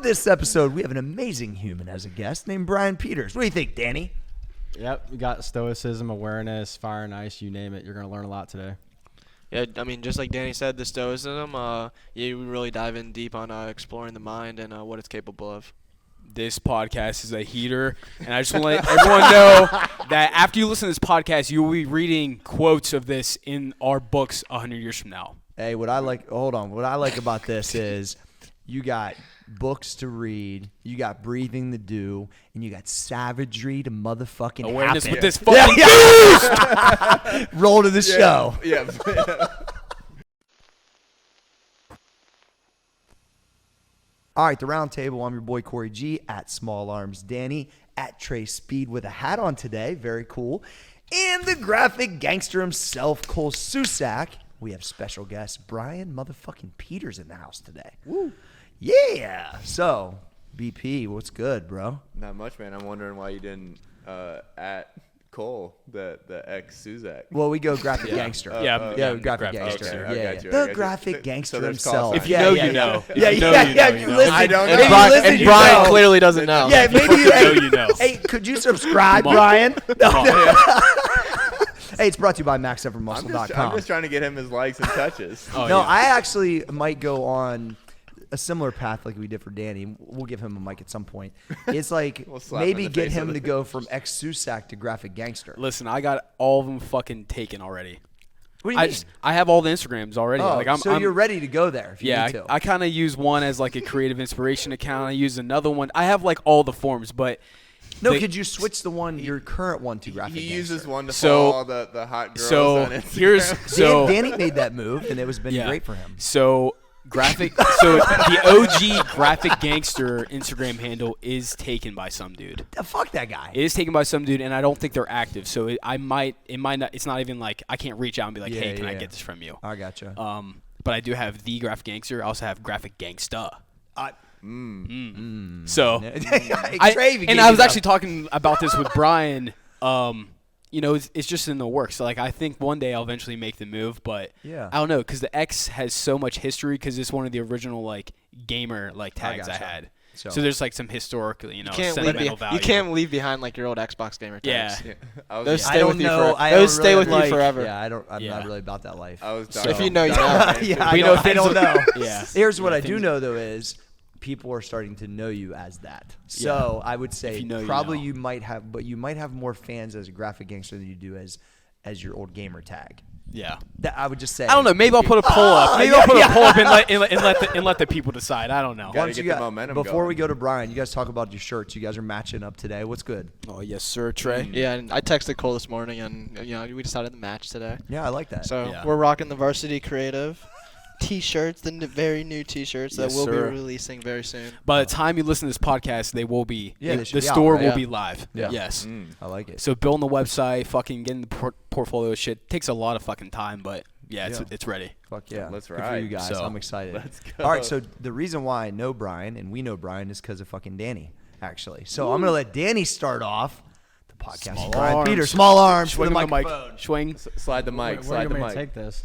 On this episode, we have an amazing human as a guest named Brian Peters. What do you think, Danny? Yep, we got stoicism, awareness, fire and ice, you name it. You're going to learn a lot today. Yeah, I mean, just like Danny said, the stoicism, we really dive in deep on exploring the mind and what it's capable of. This podcast is a heater, and I just want to let everyone know that after you listen to this podcast, you will be reading quotes of this in our books 100 years from now. Hey, what I like about this is you got books to read, you got breathing to do, and you got savagery to motherfucking Awareness happen. with this fucking boost! Roll to the show. Yeah. All right, the Roundtable. I'm your boy Corey G at Small Arms Danny at Trey Speed with a hat on today. Very cool. And the graphic gangster himself, Cole Susak. We have special guest Brian motherfucking Peters in the house today. Woo. Yeah. So, BP, what's good, bro? Not much, man. I'm wondering why you didn't at Cole, the ex-Suzak. Well, we go graphic gangster. Graphic gangster. Okay, Yeah. I got you. The graphic gangster So there's himself. cost. If you know, you know. Yeah. You know. Listen, I don't know. maybe Brian- listen, And you Brian know. clearly doesn't know. Yeah, maybe you know. Hey, could you subscribe, Brian? Hey, it's brought to you by MaxEverMuscle.com. I'm just trying to get him his likes and touches. I actually might go on a similar path like we did for Danny. We'll give him a mic at some point. It's like We'll slap him maybe in the get face him with to it. go from ex-Susak to graphic gangster. Listen, I got all of them fucking taken already. What do you mean? I have all the Instagrams already. So you're ready to go there if you need to. I kind of use one as like a creative inspiration account. I use another one. I have like all the forms, but could you switch your current one to graphic He gangster? uses one to So- follow all the hot girls so on Instagram. here's Danny made that move, and it was been Yeah. great for him. So the OG graphic gangster Instagram handle is taken by some dude. Fuck that guy. It is taken by some dude, and I don't think they're active. So it might not. It's not even like I can't reach out and be like, hey, can I get this from you? I gotcha. But I do have the graphic gangster. I also have graphic gangsta. I- So I was actually talking about this with Brian. It's just in the works. So, like, I think one day I'll eventually make the move, but Yeah. I don't know because the X has so much history because it's one of the original like gamer like tags I gotcha. had. So- So there's like some historical, You can't sentimental value. You can't leave behind like your old Xbox gamer tags. Yeah. Those I stay don't with you know. forever. I Those don't stay really with you forever. Yeah, I'm Yeah. not really about that life. I was So if you know, you know. Yeah, We I know don't things- know. Yeah. Here's what Yeah, I do things- know though is people are starting to know you as that. So I would say you know, you probably know. you might have more fans as a graphic gangster than you do as your old gamer tag. Yeah. That I would just say. I don't know. Maybe I'll put a poll up. Maybe I'll put a poll up and let the people decide. I don't know. Why Gotta don't you get the guys- momentum before going. we go to Brian, you guys talk about your shirts. You guys are matching up today. What's good? Oh yes, sir, Trey. Yeah, and I texted Cole this morning, and we decided to match today. Yeah, I like that. So Yeah. we're rocking the Varsity Creative T-shirts, the very new T-shirts that Yes, we'll sir. be releasing very soon. By the time you listen to this podcast, they will be. Yeah, they should the be out, store right? will Yeah. be live. Yeah. Yes. I like it. So building the website, fucking getting the portfolio shit takes a lot of fucking time, but yeah, it's ready. Fuck yeah. Let's Good for ride. you guys. So- I'm excited. Let's go. All right, so the reason why I know Brian and we know Brian is because of fucking Danny, actually. So I'm going to let Danny start off the podcast. Small Brian arms. Peters, small arms for Swing the the mic. microphone. Swing. Slide the mic. Where Slide do the you want me to mic. take this?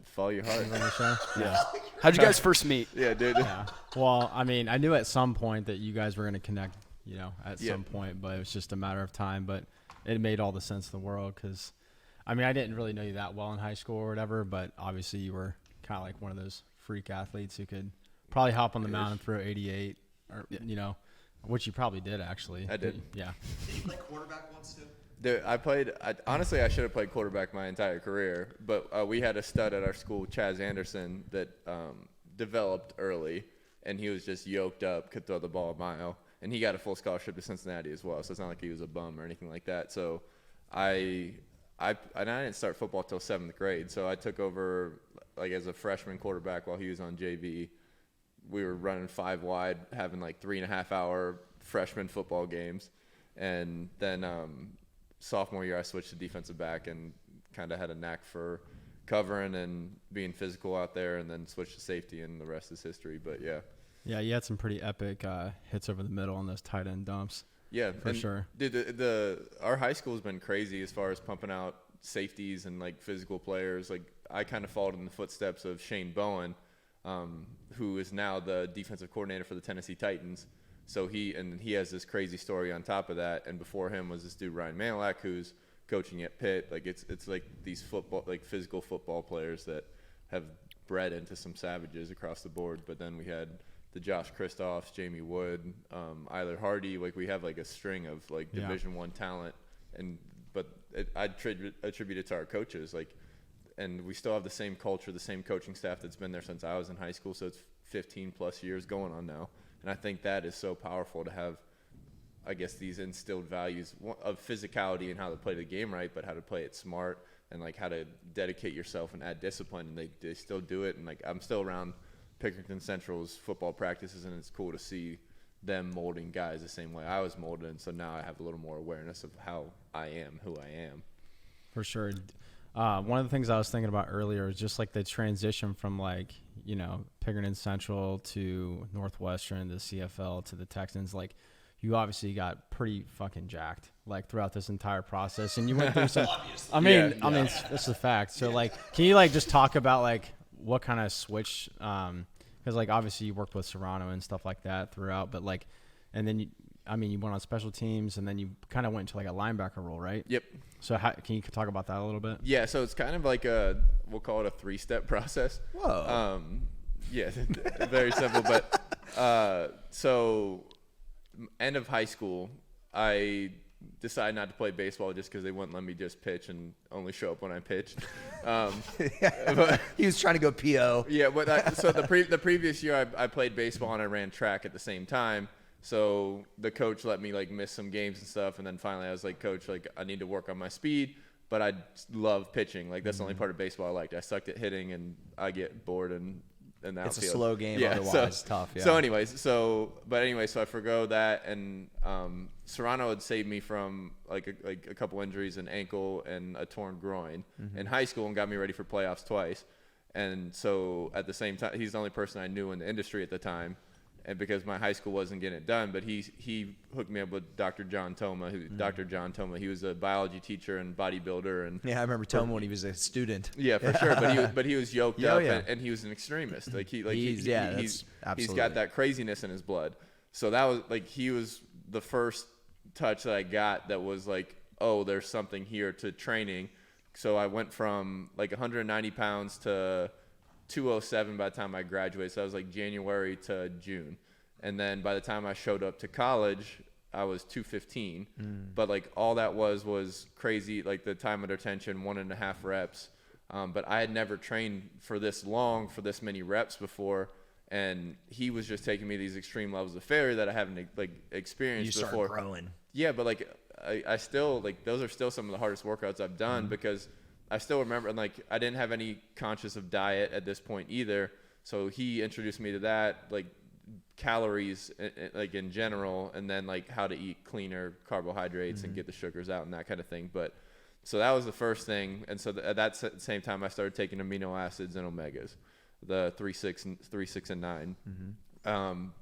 Follow your heart. On the show? Yeah. How'd you guys first meet? Yeah, dude. Yeah. Well, I mean, I knew at some point that you guys were going to connect, at Yeah. some point, but it was just a matter of time. But it made all the sense in the world because, I mean, I didn't really know you that well in high school or whatever, but obviously you were kind of like one of those freak athletes who could probably hop on the mound and throw 88, or which you probably did actually. I did. Yeah. Did you play quarterback once too? Dude, honestly, I should have played quarterback my entire career, but we had a stud at our school, Chaz Anderson, that developed early, and he was just yoked up, could throw the ball a mile, and he got a full scholarship to Cincinnati as well, so it's not like he was a bum or anything like that. So I didn't start football till 7th grade, so I took over like as a freshman quarterback while he was on JV. We were running 5 wide, having like 3.5-hour freshman football games, and then sophomore year I switched to defensive back and kind of had a knack for covering and being physical out there, and then switched to safety, and the rest is history. But yeah. Yeah, you had some pretty epic hits over the middle on those tight end dumps. Yeah, for sure. Dude, our high school has been crazy as far as pumping out safeties and like physical players. Like I kind of followed in the footsteps of Shane Bowen. who is now the defensive coordinator for the Tennessee Titans. So he has this crazy story on top of that. And before him was this dude Ryan Manilak, who's coaching at Pitt. Like it's like these physical football players that have bred into some savages across the board. But then we had the Josh Kristoffs, Jamie Wood, Eiler Hardy. Like we have like a string of like Division I talent. I attribute it to our coaches. Like, and we still have the same culture, the same coaching staff that's been there since I was in high school. So it's 15 plus years going on now. And I think that is so powerful to have, I guess, these instilled values of physicality and how to play the game right, but how to play it smart and like how to dedicate yourself and add discipline. And they still do it. And like I'm still around Pickerington Central's football practices, and it's cool to see them molding guys the same way I was molded. And so now I have a little more awareness of how I am, who I am. For sure. One of the things I was thinking about earlier is just like the transition from like, you know, Pickerington Central to Northwestern, the CFL to the Texans. Like, you obviously got pretty fucking jacked like throughout this entire process, and you went through some. I mean, it's a fact. So like, can you like just talk about like what kind of switch? Because like obviously you worked with Serrano and stuff like that throughout, but like, and then you went on special teams, and then you kind of went into like a linebacker role, right? Yep. So can you talk about that a little bit? Yeah, so it's kind of like we'll call it a 3-step process. Whoa. Yeah, very simple. But so end of high school, I decided not to play baseball just because they wouldn't let me just pitch and only show up when I pitched. But, he was trying to go PO. Yeah, but so the previous year I played baseball and I ran track at the same time. So the coach let me like miss some games and stuff, and then finally I was like, Coach, like I need to work on my speed, but I love pitching. Like that's the only part of baseball I liked. I sucked at hitting, and I get bored and the outfield. It's a slow game, yeah, otherwise so, it's tough. Yeah. So I forgo that, and Serrano had saved me from like a couple injuries, an ankle and a torn groin in high school, and got me ready for playoffs twice. And so at the same time, he's the only person I knew in the industry at the time. And because my high school wasn't getting it done, but he hooked me up with Dr. John Toma, he was a biology teacher and bodybuilder, and yeah, I remember Toma when he was a student. Yeah, for sure. But he was yoked up, and he was an extremist. Like he's got that craziness in his blood. So that was like he was the first touch that I got that was like, oh, there's something here to training. So I went from like 190 pounds to 207 by the time I graduated. So that was like January to June. And then by the time I showed up to college, I was 215. But like all that was crazy, like the time under tension, 1.5 reps. But I had never trained for this long, for this many reps before. And he was just taking me these extreme levels of failure that I haven't like experienced before. You started growing. Yeah, but like I still like those are still some of the hardest workouts I've done because I still remember, and like I didn't have any conscious of diet at this point either. So he introduced me to that, like calories, like in general, and then like how to eat cleaner carbohydrates and get the sugars out and that kind of thing. But so that was the first thing, and so at that same time I started taking amino acids and omegas, the 3, 6, and 9.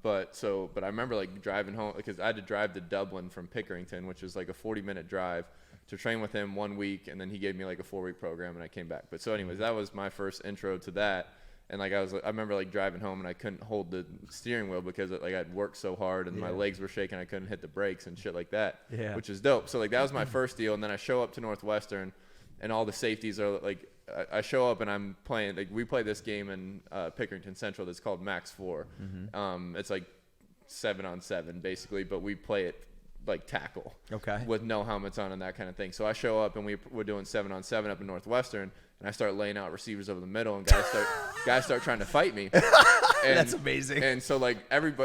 But I remember like driving home because I had to drive to Dublin from Pickerington, which is like a 40-minute drive, to train with him 1 week, and then he gave me like a 4-week program, and I came back. But so anyways, that was my first intro to that. And like I remember like driving home, and I couldn't hold the steering wheel because like I'd worked so hard, and my legs were shaking, I couldn't hit the brakes and shit like that. Yeah. Which is dope. So like that was my first deal, and then I show up to Northwestern, and all the safeties are like, I show up and I'm playing, like we play this game in Pickerington Central that's called Max 4. It's like 7-on-7 basically, but we play it like tackle, with no helmets on and that kind of thing. So I show up and we're doing 7-on-7 up in Northwestern, and I start laying out receivers over the middle, and guys start trying to fight me. And, that's amazing. And so like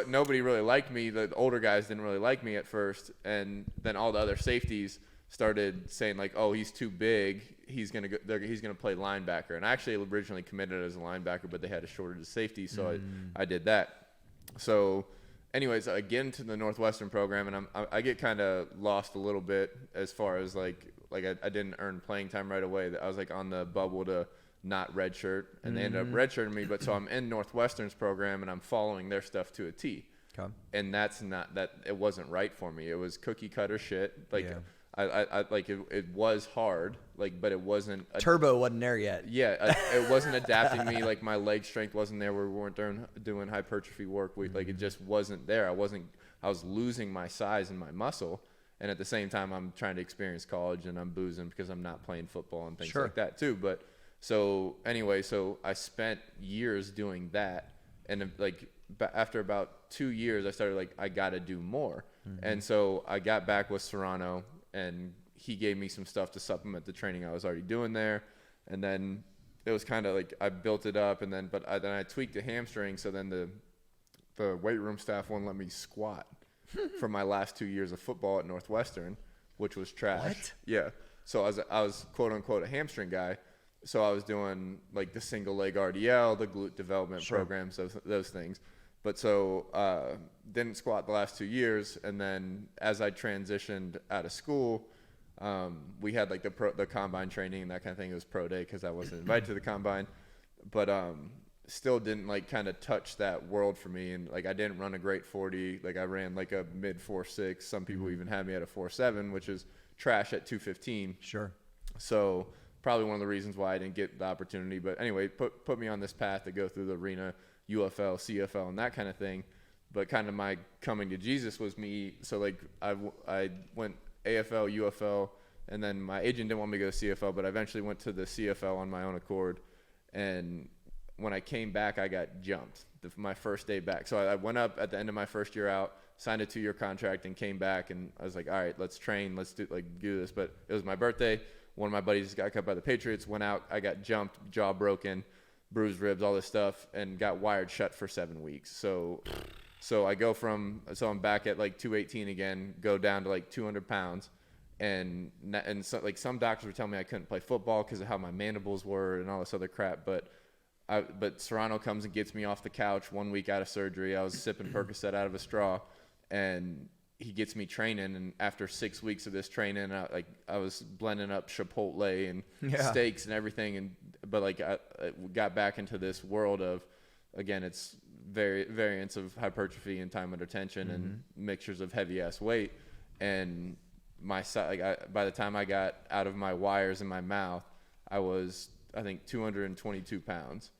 nobody really liked me. The older guys didn't really like me at first, and then all the other safeties started saying like, oh, he's too big, he's gonna play linebacker. And I actually originally committed as a linebacker, but they had a shortage of safety, so I did that. So anyways, I get into the Northwestern program, and I get kind of lost a little bit as far as like I didn't earn playing time right away. I was like on the bubble to not redshirt, and they ended up redshirting me. But so I'm in Northwestern's program, and I'm following their stuff to a T. And that's not that. It wasn't right for me. It was cookie cutter shit. Like I like it was hard. but it wasn't Turbo wasn't there yet. Yeah, it wasn't adapting me. Like my leg strength wasn't there. We weren't doing hypertrophy work. Like it just wasn't there. I was losing my size and my muscle. And at the same time, I'm trying to experience college and I'm boozing because I'm not playing football and things like that too. But so anyway, so I spent years doing that. And like after about 2 years, I started like, I got to do more. And so I got back with Serrano and he gave me some stuff to supplement the training I was already doing there. And then it was kind of like I built it up and then, then I tweaked the hamstring. So then the weight room staff wouldn't let me squat for my last 2 years of football at Northwestern, which was trash. What? Yeah. So I was quote unquote a hamstring guy. So I was doing like the single leg RDL, the glute development programs, those things. But so didn't squat the last 2 years. And then as I transitioned out of school, we had like the combine training and that kind of thing. It was pro day because I wasn't invited to the combine. But still didn't like kind of touch that world for me. And like I didn't run a great 40. Like I ran like a mid 4.6. Some people even had me at a 4.7, which is trash at 215. Sure. So probably one of the reasons why I didn't get the opportunity. But anyway, put me on this path to go through the arena, UFL, CFL, and that kind of thing. But kind of my coming to Jesus was me. So like I went AFL, UFL, and then my agent didn't want me to go to CFL, but I eventually went to the CFL on my own accord. And when I came back, I got jumped my first day back. So I went up at the end of my first year out, signed a 2-year contract, and came back. And I was like, all right, let's train, let's do this. But it was my birthday. One of my buddies got cut by the Patriots, went out. I got jumped, jaw broken, bruised ribs, all this stuff, and got wired shut for 7 weeks. So I'm back at like 218 again, go down to like 200 pounds. And so, like some doctors were telling me I couldn't play football because of how my mandibles were and all this other crap. But Serrano comes and gets me off the couch 1 week out of surgery. I was sipping Percocet out of a straw, and he gets me training. And after 6 weeks of this training, I was blending up Chipotle and steaks and everything. But I got back into this world of, again, it's variants of hypertrophy and time under tension and mixtures of heavy ass weight. And by the time I got out of my wires in my mouth, I was, I think, 222 pounds.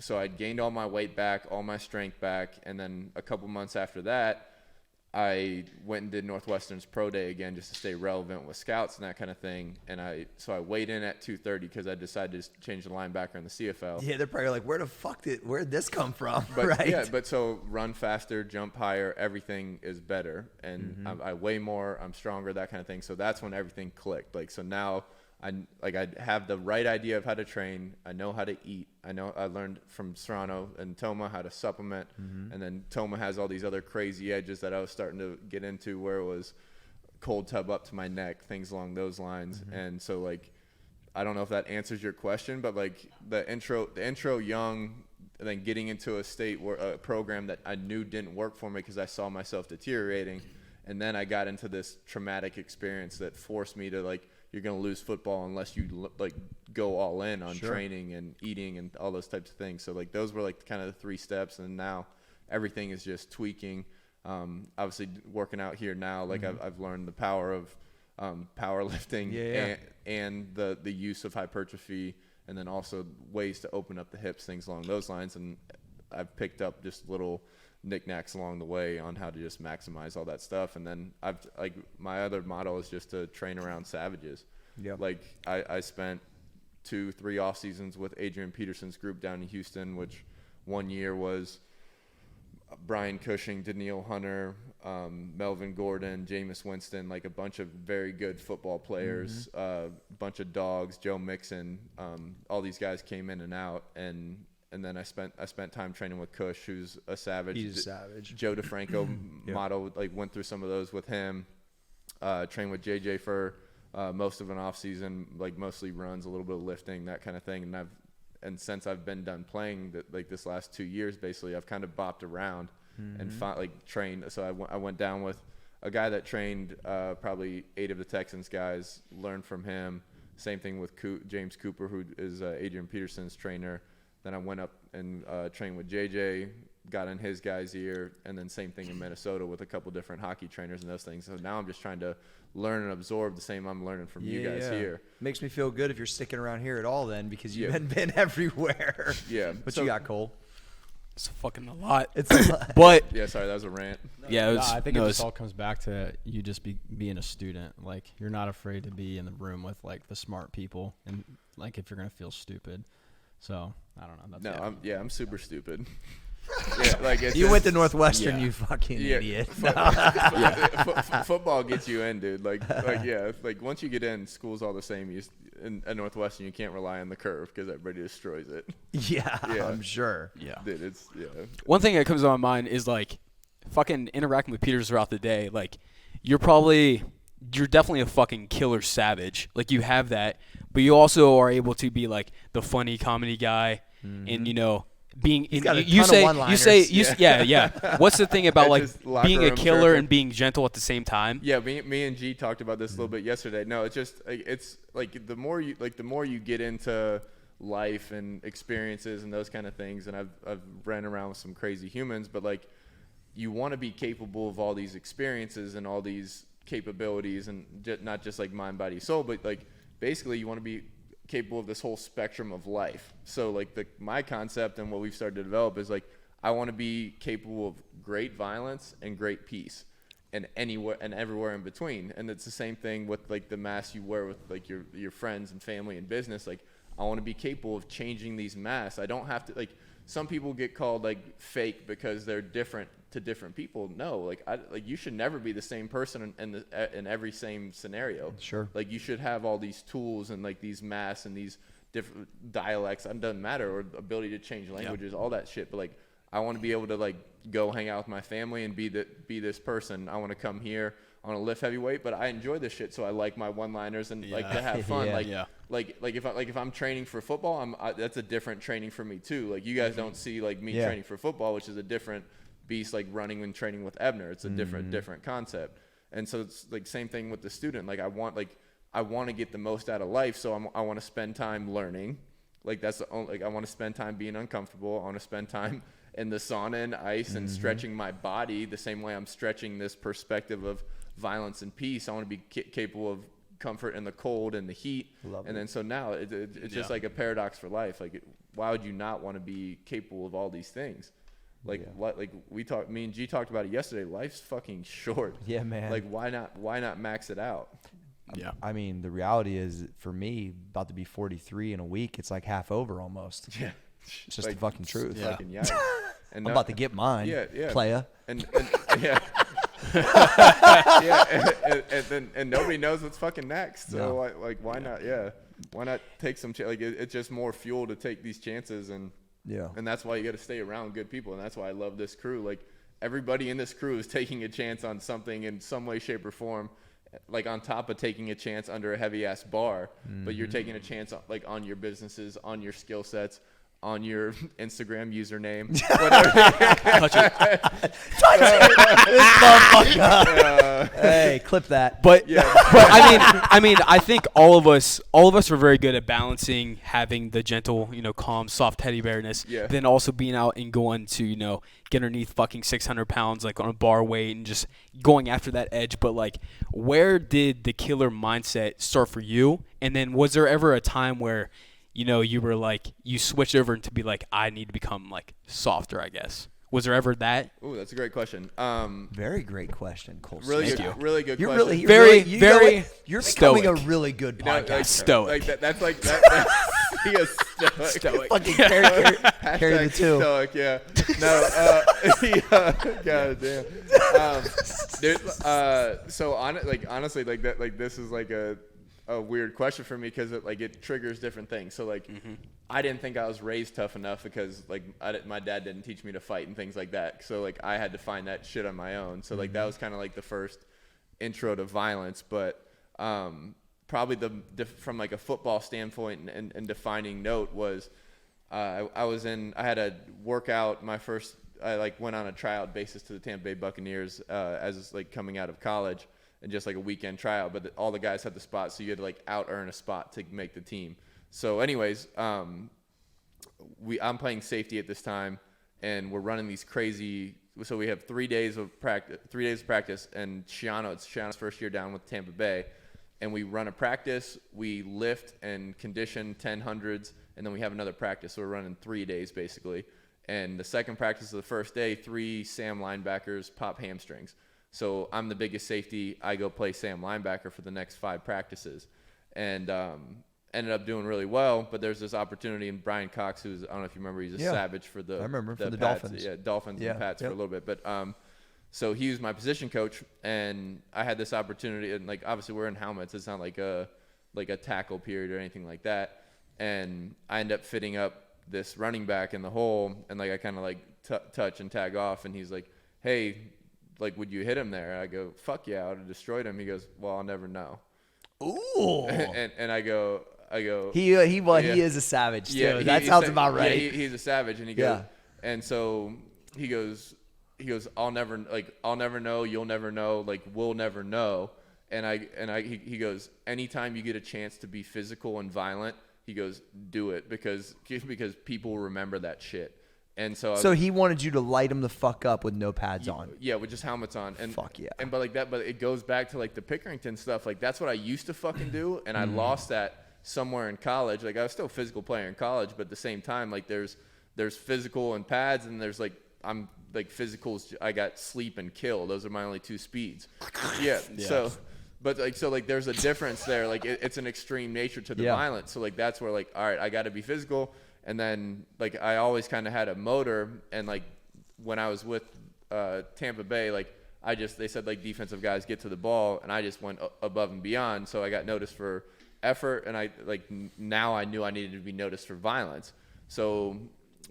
So I'd gained all my weight back, all my strength back. And then a couple months after that, I went and did Northwestern's pro day again just to stay relevant with scouts and that kind of thing. And I weighed in at 230 because I decided to change the linebacker in the CFL. Yeah, they're probably like, where'd this come from? But right? Yeah, but so run faster, jump higher, everything is better. And I weigh more, I'm stronger, that kind of thing. So that's when everything clicked. Like, so now I have the right idea of how to train. I know how to eat. I learned from Serrano and Toma how to supplement. And then Toma has all these other crazy edges that I was starting to get into where it was cold tub up to my neck, things along those lines. And so like, I don't know if that answers your question, but like the intro young, and then getting into a state where a program that I knew didn't work for me because I saw myself deteriorating. And then I got into this traumatic experience that forced me to like, you're going to lose football unless you like go all in on training and eating and all those types of things. So like those were like kind of the 3 steps. And now everything is just tweaking. Obviously working out here now, like I've learned the power of powerlifting and the use of hypertrophy, and then also ways to open up the hips, things along those lines. And I've picked up just little knickknacks along the way on how to just maximize all that stuff. And then my other motto is just to train around savages. Like I spent 2-3 off seasons with Adrian Peterson's group down in Houston, which one year was Brian Cushing, Daniil Hunter, Melvin Gordon, Jameis Winston, like a bunch of very good football players, a bunch of dogs, Joe Mixon, all these guys came in and out. And then I spent time training with Cush, who's a savage. He's a savage. Joe DeFranco model, like went through some of those with him. Trained with JJ for most of an off season, like mostly runs, a little bit of lifting, that kind of thing. And since I've been done playing, like this last 2 years, basically, I've kind of bopped around and trained. So I went down with a guy that trained probably 8 of the Texans guys, learned from him. Same thing with James Cooper, who is Adrian Peterson's trainer. Then I went up and trained with JJ, got in his guy's ear, and then same thing in Minnesota with a couple different hockey trainers and those things. So now I'm just trying to learn and absorb the same I'm learning from you guys here. Makes me feel good if you're sticking around here at all then, because you haven't been everywhere. Yeah. What So- you got, Cole? It's fucking a lot. It's a lot. But Yeah, sorry, that was a rant. yeah, it was, I think no, it it just was- all comes back to you just being a student. Like, you're not afraid to be in the room with like the smart people, and like if you're gonna feel stupid. So I don't know. That's No, I'm super stupid. Yeah, like it's You just- went to Northwestern, Yeah. you fucking idiot. Football gets you in, dude. Like once you get in, school's all the same. At Northwestern, you can't rely on the curve because everybody destroys it. Yeah, Yeah. I'm sure. yeah. Dude, One thing that comes to my mind is like fucking interacting with Peters throughout the day. Like you're definitely a fucking killer savage. Like you have that, but you also are able to be like the funny comedy guy, and being in, got a you ton of say one-liners. yeah. What's the thing about like Just locker being a room killer circle. and being gentle at the same time? Yeah, me and G talked about this a little bit yesterday. No, it's just like it's like the more you get into life and experiences and those kind of things, and I've ran around with some crazy humans, but like you want to be capable of all these experiences and all these capabilities, and not just like mind, body, soul, but like basically you want to be capable of this whole spectrum of life. So like my concept and what we've started to develop is like I want to be capable of great violence and great peace, and anywhere and everywhere in between. And it's the same thing with like the masks you wear with like your friends and family and business. Like I want to be capable of changing these masks. I don't have to like some people get called like fake because they're different to different people. No, like you should never be the same person in every same scenario. Sure. Like you should have all these tools and like these masks and these different dialects. It doesn't matter, or ability to change languages, all that shit. But like I want to be able to like go hang out with my family and be this person. I want to come here. I want to lift heavyweight, but I enjoy this shit, so I like my one-liners and like to have fun. Yeah. Like if I'm training for football, that's a different training for me too. Like you guys don't see like me Yeah. training for football, which is a different beast, like running and training with Ebner. It's a different concept. And so it's like same thing with the student. Like I want to get the most out of life, so I want to spend time learning. Like that's the only, like I want to spend time being uncomfortable. I want to spend time in the sauna and ice and stretching my body the same way I'm stretching this perspective of violence and peace. I want to be capable of comfort in the cold and the heat. Love and it. then so now it's just like a paradox for life. Like why would you not want to be capable of all these things? Like me and G talked about it yesterday. Life's fucking short. Yeah, man. Like why not max it out? Yeah. I mean, the reality is, for me, about to be 43 in a week, it's like half over almost. Yeah. It's just the fucking truth. Fucking yikes. And I'm about to get mine. Yeah. Playa. And yeah. and nobody knows what's fucking next. So why not? Yeah, why not take some? It's just more fuel to take these chances, and that's why you got to stay around good people, and that's why I love this crew. Like everybody in this crew is taking a chance on something in some way, shape, or form. Like on top of taking a chance under a heavy ass bar, but you're taking a chance like on your businesses, on your skill sets, on your Instagram username, whatever. Touch it. Hey, clip that. But I mean, I think all of us are very good at balancing having the gentle, calm, soft teddy bearness, Yeah. then also being out and going to, get underneath fucking 600 pounds, like on a bar weight, and just going after that edge. But like, where did the killer mindset start for you? And then was there ever a time where, you were like, you switched over to be like, I need to become like softer, I guess. Was there ever that? Ooh, that's a great question. Very great question, Cole. Really Smith. good, really good You're question. really, you're Very, really, very you're becoming stoic. a really good No, like, podcaster. Stoic. Like that's like that. He is stoic. Stoic. Fucking carry the Hashtag two. stoic, yeah. No, yeah, god damn. Dude, so honestly, like that, like this is like a weird question for me because it triggers different things. So like, I didn't think I was raised tough enough because like my dad didn't teach me to fight and things like that. So like I had to find that shit on my own. So like that was kind of like the first intro to violence. But probably from like a football standpoint and defining note was I had a workout I like went on a tryout basis to the Tampa Bay Buccaneers as like coming out of college. And just like a weekend tryout, but all the guys had the spot, so you had to like out earn a spot to make the team. So anyways, I'm playing safety at this time, and we're running these crazy. So we have 3 days of practice, and it's Shiano's first year down with Tampa Bay, and we run a practice, we lift and condition 1000s, and then we have another practice. So we're running 3 days basically. And the second practice of the first day, 3 Sam linebackers pop hamstrings. So I'm the biggest safety. I go play Sam linebacker for the next 5 practices, and ended up doing really well. But there's this opportunity, and Brian Cox, who's, I don't know if you remember, he's a savage for the I remember for the Pats, Dolphins. Yeah, Dolphins and Pats for a little bit. But so he was my position coach, and I had this opportunity, and like obviously we're in helmets. It's not like a tackle period or anything like that. And I end up fitting up this running back in the hole, and like I kind of like touch and tag off, and he's like, "Hey, like, would you hit him there?" I go, "Fuck yeah, I would have destroyed him." He goes, "Well, I'll never know." Ooh. and I go. He is a savage too. Yeah, that sounds about right. Yeah, he's a savage, and he goes, and so he goes, I'll never know, you'll never know, like we'll never know. He goes, anytime you get a chance to be physical and violent, he goes, do it because people will remember that shit. And so he wanted you to light him the fuck up with no pads on. Yeah, with just helmets on. And fuck yeah. And but it goes back to like the Pickerington stuff. Like that's what I used to fucking do, and I lost that somewhere in college. Like I was still a physical player in college, but at the same time, like there's physical and pads, and there's like I'm like physicals. I got sleep and kill. Those are my only 2 speeds. Yeah. So. But like there's a difference there. Like it's an extreme nature to the violence. So like that's where like, all right, I got to be physical. And then like I always kind of had a motor. And like when I was with Tampa Bay, like they said like defensive guys get to the ball, and I just went above and beyond. So I got noticed for effort, and I like now I knew I needed to be noticed for violence. So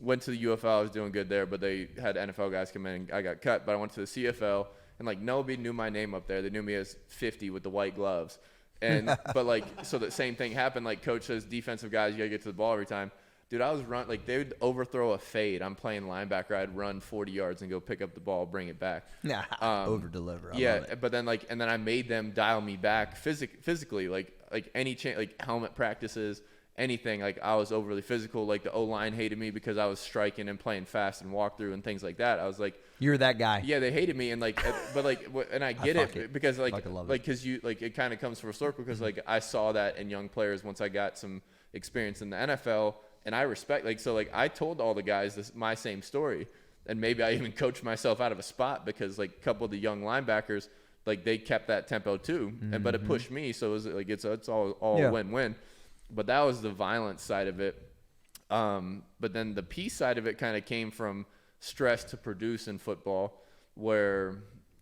went to the UFL. I was doing good there, but they had NFL guys come in, and I got cut. But I went to the CFL. And like nobody knew my name up there. They knew me as 50 with the white gloves. And but like so the same thing happened. Like coach says, defensive guys, you gotta get to the ball every time. Dude, I was like they would overthrow a fade. I'm playing linebacker. I'd run 40 yards and go pick up the ball, bring it back. Over deliver. Yeah, but then like and then I made them dial me back physically. Like any chance, like helmet practices, anything. Like I was overly physical. Like the O-line hated me because I was striking and playing fast and walk through and things like that. I was like, you're that guy. Yeah, they hated me, and like, but like, and I get it because like love because you like it kind of comes full circle because like I saw that in young players once I got some experience in the NFL, and I respect like so like I told all the guys my same story, and maybe I even coached myself out of a spot because like a couple of the young linebackers like they kept that tempo too, and but it pushed me, so it was like it's all win-win. But that was the violence side of it. But then the peace side of it kind of came from stress to produce in football, where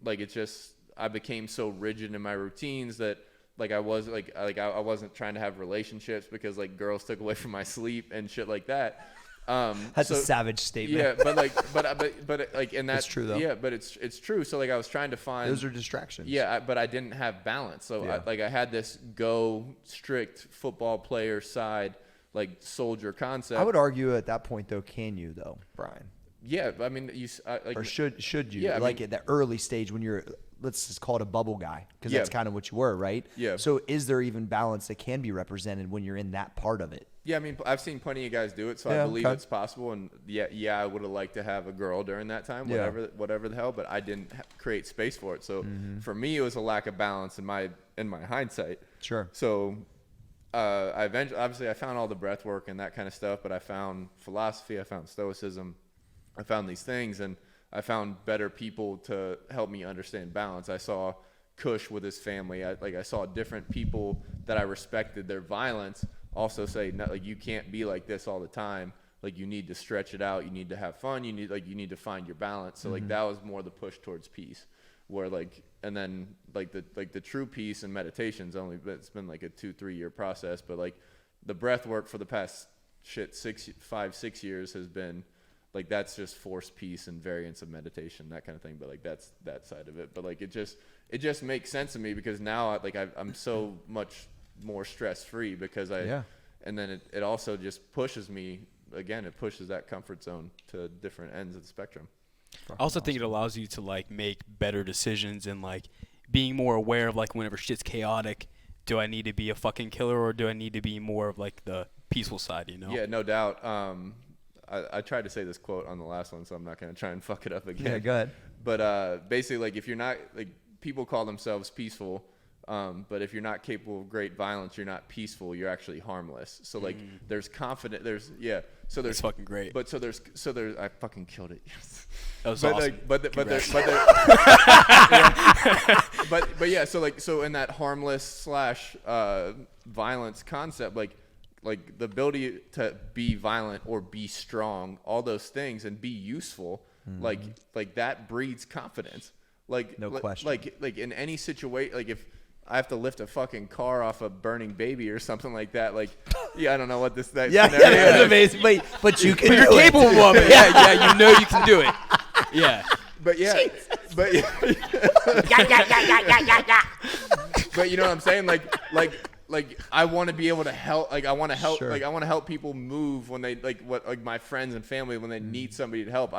like it just I became so rigid in my routines that like I wasn't trying to have relationships because like girls took away from my sleep and shit like that. That's a savage statement. Yeah, but like but like and that's true though. Yeah, but it's true. So like I was trying to find those are distractions. Yeah, but I didn't have balance. So I had this strict football player side like soldier concept. I would argue at that point though, can you though, Brian? Yeah, I mean, or should you? Yeah, like at the early stage when you're, let's just call it a bubble guy, because that's kind of what you were, right? Yeah. So is there even balance that can be represented when you're in that part of it? Yeah, I mean, I've seen plenty of guys do it, so I believe it's possible. And yeah, I would have liked to have a girl during that time, whatever the hell, but I didn't create space for it. So for me, it was a lack of balance in my hindsight. Sure. So I found all the breath work and that kind of stuff, but I found philosophy, I found stoicism. I found these things, and I found better people to help me understand balance. I saw Kush with his family. I saw different people that I respected their violence also say, no, like, you can't be like this all the time. Like, you need to stretch it out. You need to have fun. You need to find your balance. So like that was more the push towards peace, where like, and then like the true peace and meditation's it's been like a 2-3 year process, but like the breath work for the past 5-6 years has been like, that's just forced peace and variance of meditation, that kind of thing. But like that's that side of it. But like it just makes sense to me because now I'm so much more stress free because and then it also just pushes me again. It pushes that comfort zone to different ends of the spectrum. I also think it allows you to like make better decisions and like being more aware of like whenever shit's chaotic, do I need to be a fucking killer or do I need to be more of like the peaceful side, you know? Yeah, no doubt. I tried to say this quote on the last one, so I'm not gonna try and fuck it up again. Yeah, go ahead. But basically, like if you're not like people call themselves peaceful, but if you're not capable of great violence, you're not peaceful. You're actually harmless. So like there's confident. There's So there's That's fucking great. But so there's I fucking killed it. That was but awesome. like, but yeah, so in that harmless / violence concept, like the ability to be violent or be strong, all those things, and be useful, like that breeds confidence. Like No question. Like in any situation, like if I have to lift a fucking car off a burning baby or something like that, like yeah, I don't know what that Yeah, scenario that's is. amazing. But you can But you're do it. capable of it. Yeah, you know you can do it. Yeah. But yeah, but yeah. But you know what I'm saying? Like I want to be able to help. Like I want to help. Sure. Like I want to help people move when they like my friends and family when they need somebody to help.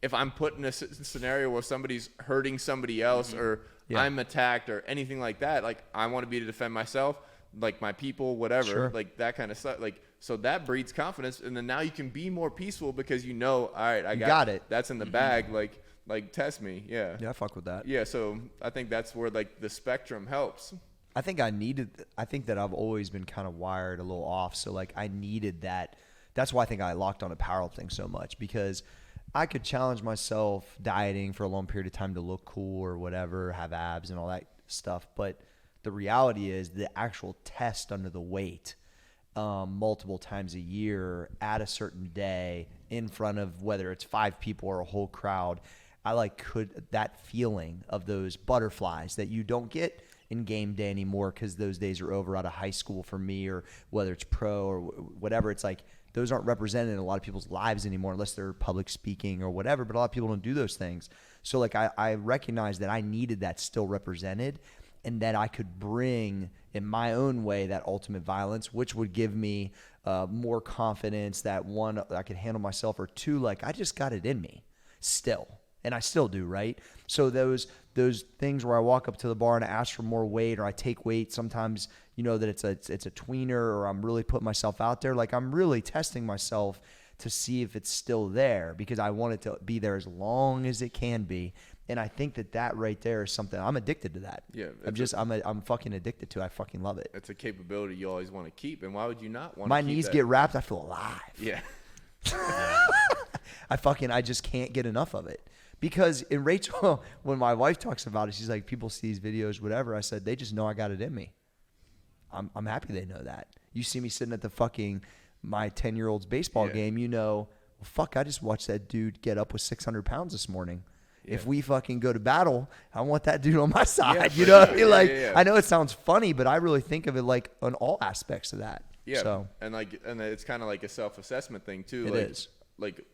If I'm put in a scenario where somebody's hurting somebody else or I'm attacked or anything like that, like I want to be to defend myself, like my people, whatever, like that kind of stuff. Like so that breeds confidence, and then now you can be more peaceful because you know, all right, I got it. That's in the bag. Like test me, yeah. Yeah, I fuck with that. Yeah, so I think that's where like the spectrum helps. I think that I've always been kind of wired a little off. So like I needed that. That's why I think I locked on a powerlifting so much, because I could challenge myself dieting for a long period of time to look cool or whatever, have abs and all that stuff. But the reality is the actual test under the weight multiple times a year at a certain day in front of whether it's 5 people or a whole crowd, that feeling of those butterflies that you don't get in game day anymore because those days are over out of high school for me, or whether it's pro or whatever. It's like those aren't represented in a lot of people's lives anymore unless they're public speaking or whatever, but a lot of people don't do those things. So like I recognize that I needed that still represented, and that I could bring in my own way that ultimate violence, which would give me more confidence that one, I could handle myself, or two, like I just got it in me still. And I still do, right? So those things where I walk up to the bar and I ask for more weight, or I take weight, sometimes you know that it's a tweener, or I'm really putting myself out there. Like I'm really testing myself to see if it's still there, because I want it to be there as long as it can be. And I think that right there is something I'm addicted to. That. Yeah, I'm fucking addicted to. I fucking love it. It's a capability you always want to keep, and why would you not want? My knees get wrapped, I feel alive. Yeah. I just can't get enough of it. Because in Rachel, when my wife talks about it, she's like, people see these videos, whatever. I said, they just know I got it in me. I'm happy they know that. You see me sitting at my 10-year-old's baseball game, you know, well, fuck, I just watched that dude get up with 600 pounds this morning. Yeah. If we fucking go to battle, I want that dude on my side. You know what I mean? Like, I know it sounds funny, but I really think of it like on all aspects of that. Yeah. So. And it's kind of like a self-assessment thing too. It is. Like,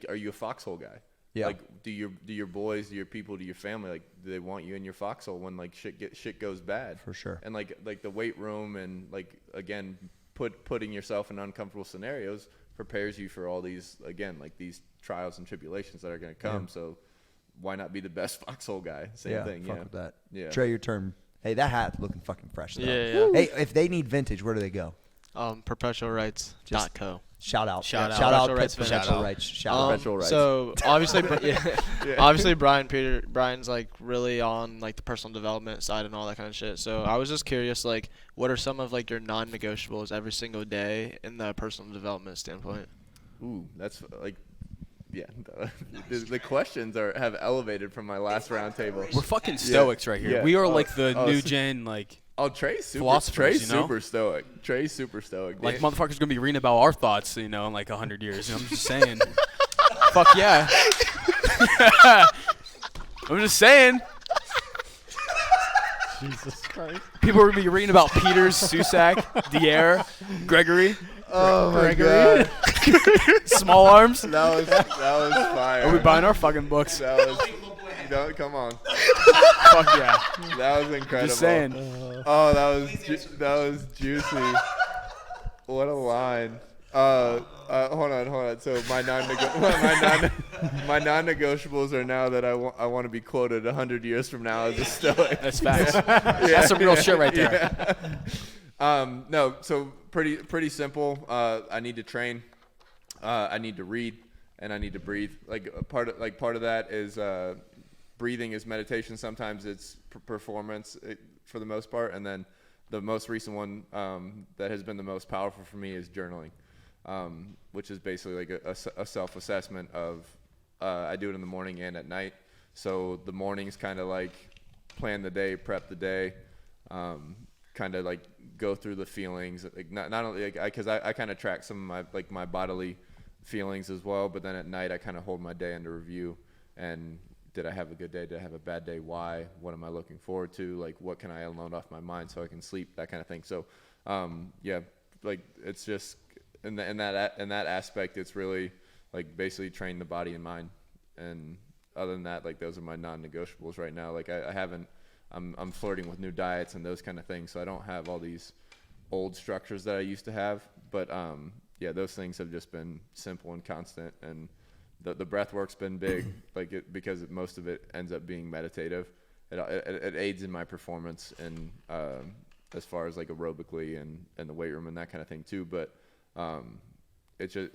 are you a foxhole guy? Yeah. Like, do your boys, do your people, do your family, like, do they want you in your foxhole when like shit goes bad? For sure. And like the weight room, and like again, putting yourself in uncomfortable scenarios prepares you for all these, again, like these trials and tribulations that are going to come. Yeah. So why not be the best foxhole guy? Same thing. Fuck with that. Yeah. Trey, your turn. Hey, that hat's looking fucking fresh though. Yeah. Hey, if they need vintage, where do they go? Perpetualrights.co. Shout out. Perpetual Rights. Perpetual Rights. Shout out. Perpetual Rights. So obviously, Brian's like really on like the personal development side and all that kind of shit. So I was just curious, like, what are some of like your non-negotiables every single day in the personal development standpoint? Ooh, that's like, yeah. The questions have elevated from my last roundtable. We're fucking stoics right here. Yeah. We are like the new gen, like. Oh, Trey's super stoic. Trey's super stoic. Like, motherfuckers gonna be reading about our thoughts, in like 100 years. I'm just saying. Fuck yeah. I'm just saying. Jesus Christ. People are gonna be reading about Peters, Susak, Dier, Gregory. Oh my God. Small arms. That was fire. Are we buying our fucking books? Come on. Fuck yeah. That was incredible. Just saying. Oh, that was juicy. What a line. Hold on. So my non-negotiables are now that I want to be quoted 100 years from now as a stoic. That's facts. That's some real shit right there. Yeah. No, so pretty simple. I need to train. I need to read and I need to breathe. Part of that is breathing is meditation. Sometimes it's performance for the most part, and then the most recent one that has been the most powerful for me is journaling, which is basically like a self-assessment of I do it in the morning and at night. So the morning's kind of like plan the day, prep the day, kind of like go through the feelings, like not only because I kind of track some of my bodily feelings as well, but then at night I kind of hold my day under review and did I have a good day? Did I have a bad day? Why? What am I looking forward to? Like, what can I unload off my mind so I can sleep? That kind of thing. So, like it's just in that aspect, it's really like basically train the body and mind. And other than that, like those are my non-negotiables right now. Like I'm flirting with new diets and those kind of things. So I don't have all these old structures that I used to have. But those things have just been simple and constant. And the breath work's been big, because most of it ends up being meditative. It aids in my performance and as far as like aerobically and the weight room and that kind of thing too. But it's just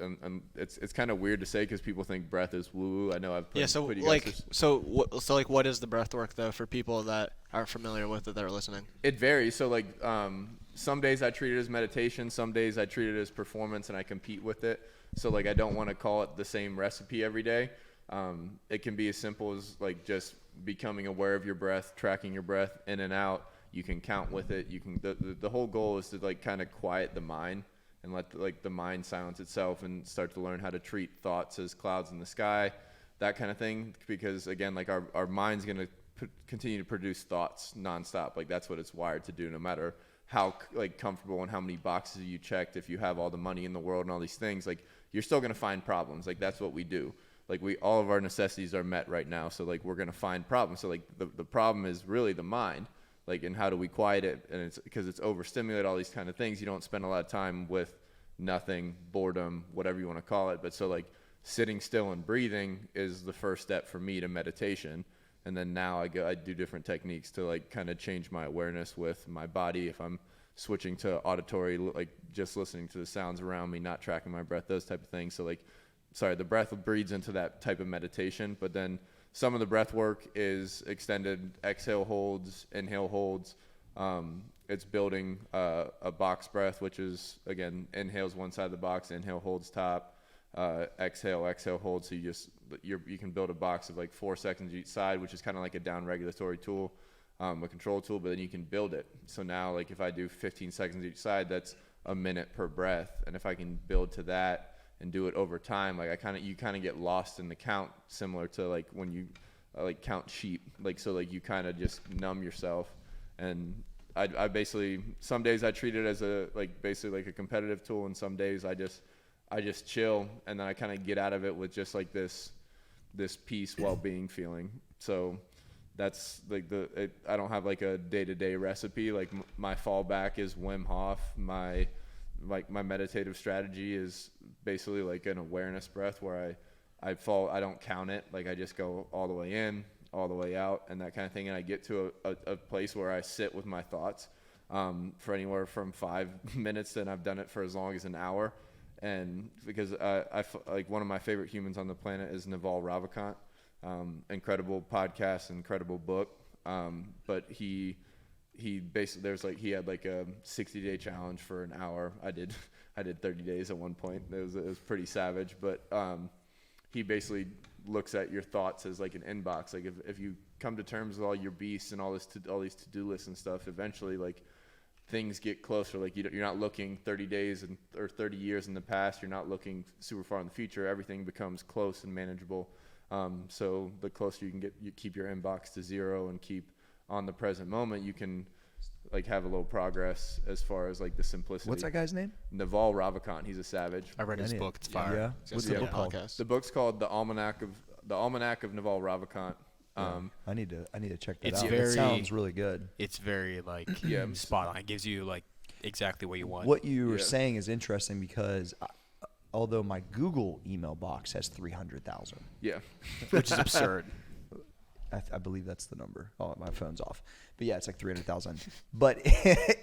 it's kind of weird to say because people think breath is woo. I know I've put what is the breath work though for people that aren't familiar with it that are listening? It varies. So like some days I treat it as meditation, some days I treat it as performance and I compete with it. So like I don't want to call it the same recipe every day. It can be as simple as like just becoming aware of your breath, tracking your breath in and out. You can count with it. You can the whole goal is to like kind of quiet the mind and let the mind silence itself and start to learn how to treat thoughts as clouds in the sky, that kind of thing. Because again, like our mind's going to continue to produce thoughts nonstop. Like that's what it's wired to do, no matter how like comfortable and how many boxes you checked. If you have all the money in the world and all these things, like you're still going to find problems. Like that's what we do. Like all of our necessities are met right now. So like we're going to find problems. So like the problem is really the mind. Like, and how do we quiet it? And it's because it's overstimulated, all these kind of things. You don't spend a lot of time with nothing, boredom, whatever you want to call it. But so like sitting still and breathing is the first step for me to meditation. And then now I do different techniques to like kind of change my awareness with my body. If I'm switching to auditory, like just listening to the sounds around me, not tracking my breath, those type of things. So like, the breath breeds into that type of meditation. But then some of the breath work is extended exhale holds, inhale holds. It's building a box breath, which is, again, inhales one side of the box, inhale holds top, exhale holds. So you can build a box of like 4 seconds each side, which is kind of like a down regulatory tool, a control tool, but then you can build it. So now like if I do 15 seconds each side, that's a minute per breath. And if I can build to that and do it over time, like you kind of get lost in the count, similar to like when you like count sheep, like so like you kind of just numb yourself. And I basically, some days I treat it as basically like a competitive tool, and some days I just chill, and then I kind of get out of it with just like this peace, well-being feeling. So that's like I don't have like a day-to-day recipe. Like my fallback is Wim Hof. My meditative strategy is basically like an awareness breath where I don't count it. Like I just go all the way in, all the way out, and that kind of thing. And I get to a place where I sit with my thoughts for anywhere from 5 minutes, and I've done it for as long as an hour. And because like one of my favorite humans on the planet is Naval Ravikant. Incredible podcast, incredible book. But he basically he had like a 60-day challenge for an hour. I did 30 days at one point. It was pretty savage, but he basically looks at your thoughts as like an inbox. Like if you come to terms with all your beasts and all these to-do lists and stuff, eventually like things get closer. Like you're not looking 30 days or 30 years in the past. You're not looking super far in the future. Everything becomes close and manageable. So the closer you keep your inbox to zero and keep on the present moment, you can like have a little progress as far as like the simplicity. What's that guy's name? Naval Ravikant. He's a savage. I read his book. It's fire. Yeah. What's the book called? The book's called The Almanac of Naval Ravikant. I need to check that It's out. very- It sounds really good. It's very like Yeah. spot on. It gives you like exactly what you want. What you were Yeah. saying is interesting because although my Google email box has 300,000, Yeah. which is absurd. I believe that's the number. Oh, my phone's off. But yeah, it's like 300,000. But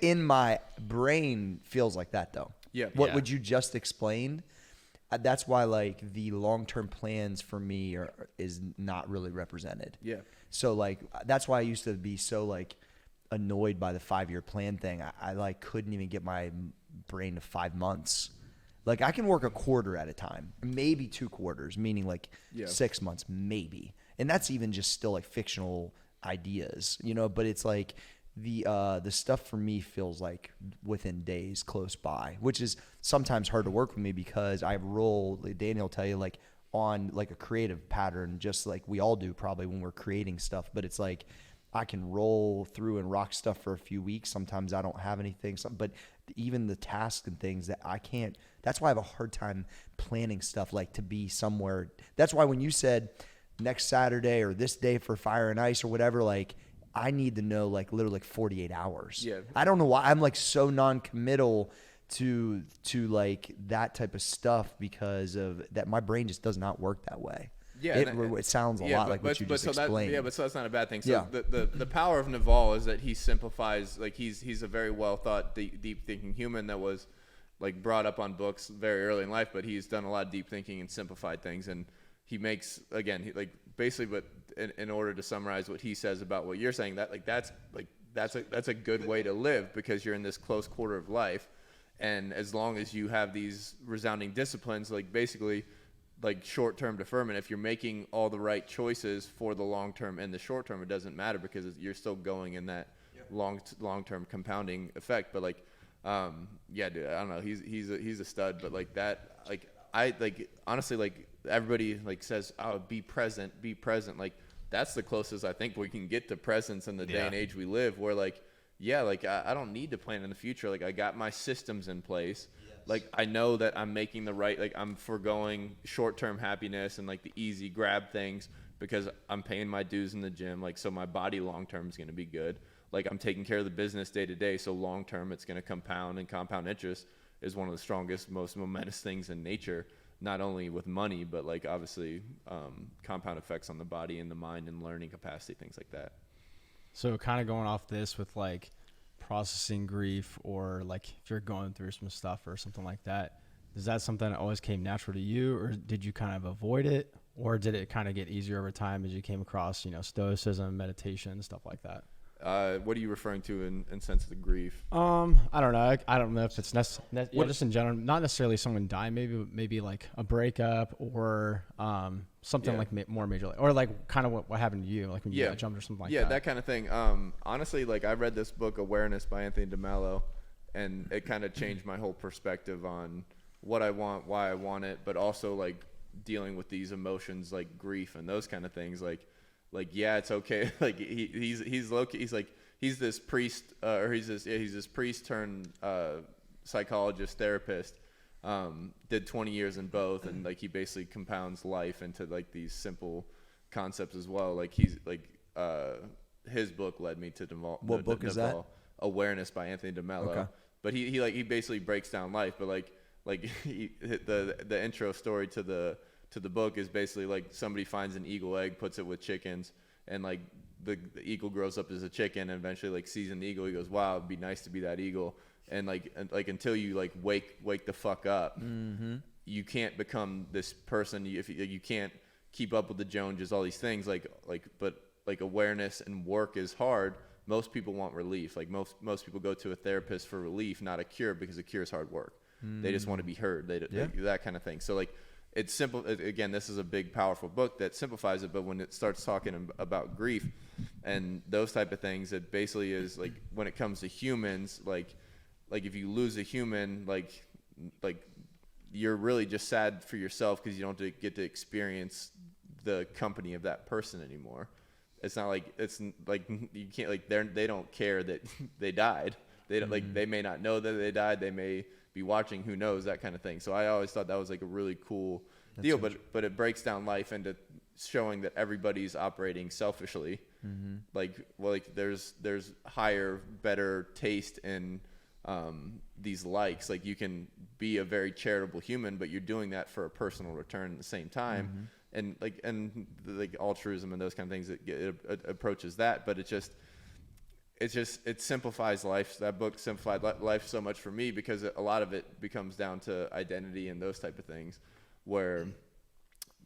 in my brain feels like that though. Yeah. What Yeah. would you just explain that's why like the long-term plans for me is not really represented. Yeah. So like that's why I used to be so like annoyed by the 5-year plan thing. I like couldn't even get my brain to 5 months. Like I can work a quarter at a time, maybe 2 quarters, meaning like 6 months, maybe. And that's even just still like fictional ideas, you know, but it's like the stuff for me feels like within days close by, which is sometimes hard to work with me because I roll, like Daniel will tell you, like on like a creative pattern, just like we all do probably when we're creating stuff, but it's like I can roll through and rock stuff for a few weeks. Sometimes I don't have anything, but even the tasks and things that I can't, that's why I have a hard time planning stuff like to be somewhere. That's why when you said next Saturday or this day for Fire and Ice or whatever, like I need to know like literally like 48 hours. Yeah. I don't know why I'm like so non-committal to like that type of stuff because of that. My brain just does not work that way. Yeah, it sounds a lot like what you just explained. But so that's not a bad thing. So Yeah. the power of Naval is that he simplifies. Like he's a very well thought, deep thinking human that was like brought up on books very early in life. But he's done a lot of deep thinking and simplified things. And he makes like basically, but in order to summarize what he says about what you're saying, that's a good way to live because you're in this close quarter of life. And as long as you have these resounding disciplines, like basically like short-term deferment, if you're making all the right choices for the long-term and the short-term, it doesn't matter because you're still going in that long-term compounding effect. But like, yeah, dude, I don't know. He's a stud, but like that, like I like honestly, like everybody like says, oh, be present. Like that's the closest I think we can get to presence in the day and age we live where like, yeah, like I don't need to plan in the future. Like I got my systems in place. Like I know that I'm making the right, like I'm foregoing short-term happiness and like the easy grab things because I'm paying my dues in the gym. Like, so my body long-term is going to be good. Like I'm taking care of the business day to day. So long-term it's going to compound, and compound interest is one of the strongest, most momentous things in nature, not only with money, but like obviously compound effects on the body and the mind and learning capacity, things like that. So kind of going off this with like processing grief, or like if you're going through some stuff or something like that, is that something that always came natural to you, or did you kind of avoid it, or did it kind of get easier over time as you came across, you know, stoicism, meditation, stuff like that? What are you referring to in sense of the grief? I don't know. I don't know if it's just in general, not necessarily someone dying, maybe like a breakup or something like more major, or like kind of what happened to you, like when you got jumped or something like that. Yeah, that kind of thing. Honestly, like I read this book, Awareness by Anthony DeMello, and it kind of changed my whole perspective on what I want, why I want it, but also like dealing with these emotions like grief and those kind of things. Like yeah, it's okay. Like he's low-key, he's this priest, or he's this priest turned psychologist, therapist. Did 20 years in both, and like he basically compounds life into like these simple concepts as well. Like he's like his book led me to What book is that? Awareness by Anthony DeMello. Okay. But he basically breaks down life. But like the intro story to the book is basically like somebody finds an eagle egg, puts it with chickens, and like the eagle grows up as a chicken, and eventually like sees an eagle. He goes, "Wow, it'd be nice to be that eagle." And like until you like wake the fuck up, you can't become this person. If you can't keep up with the Joneses, all these things but awareness and work is hard. Most people want relief. Like most people go to a therapist for relief, not a cure, because a cure is hard work. They just want to be heard. That kind of thing. So like it's simple. Again, this is a big, powerful book that simplifies it. But when it starts talking about grief and those type of things, it basically is like when it comes to humans, like if you lose a human, like you're really just sad for yourself because you don't get to experience the company of that person anymore. It's not like you can't, like they don't care that they died. They don't, like they may not know that they died. They may be watching, who knows, that kind of thing. So I always thought that was like a really cool deal, but it breaks down life into showing that everybody's operating selfishly. There's higher, better taste in these likes. Like you can be a very charitable human, but you're doing that for a personal return at the same time. And like altruism and those kind of things, it approaches that, but it simplifies life. That book simplified life so much for me because a lot of it becomes down to identity and those type of things. where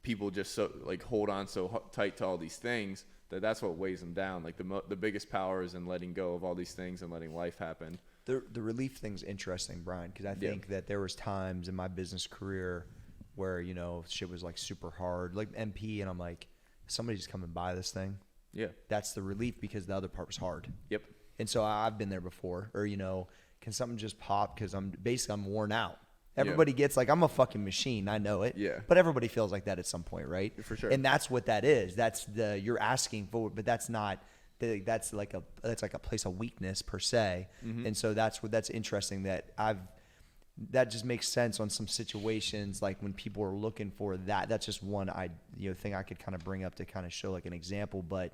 people just so like hold on so tight to all these things that's what weighs them down. Like the biggest power is in letting go of all these things and letting life happen. The relief thing's interesting, Brian, because I think that there was times in my business career where, you know, shit was like super hard, like MP, and I'm like, somebody just come and buy this thing. Yeah. That's the relief, because the other part was hard. Yep. And so I've been there before. Or, you know, can something just pop because I'm worn out? Everybody gets like, I'm a fucking machine. I know it. Yeah. But everybody feels like that at some point, right? For sure. And that's what that is. That's you're asking for, but that's not. That's like a place of weakness per se. Mm-hmm. And so that's interesting that that just makes sense on some situations, like when people are looking for that. That's just one thing I could kind of bring up to kind of show like an example. But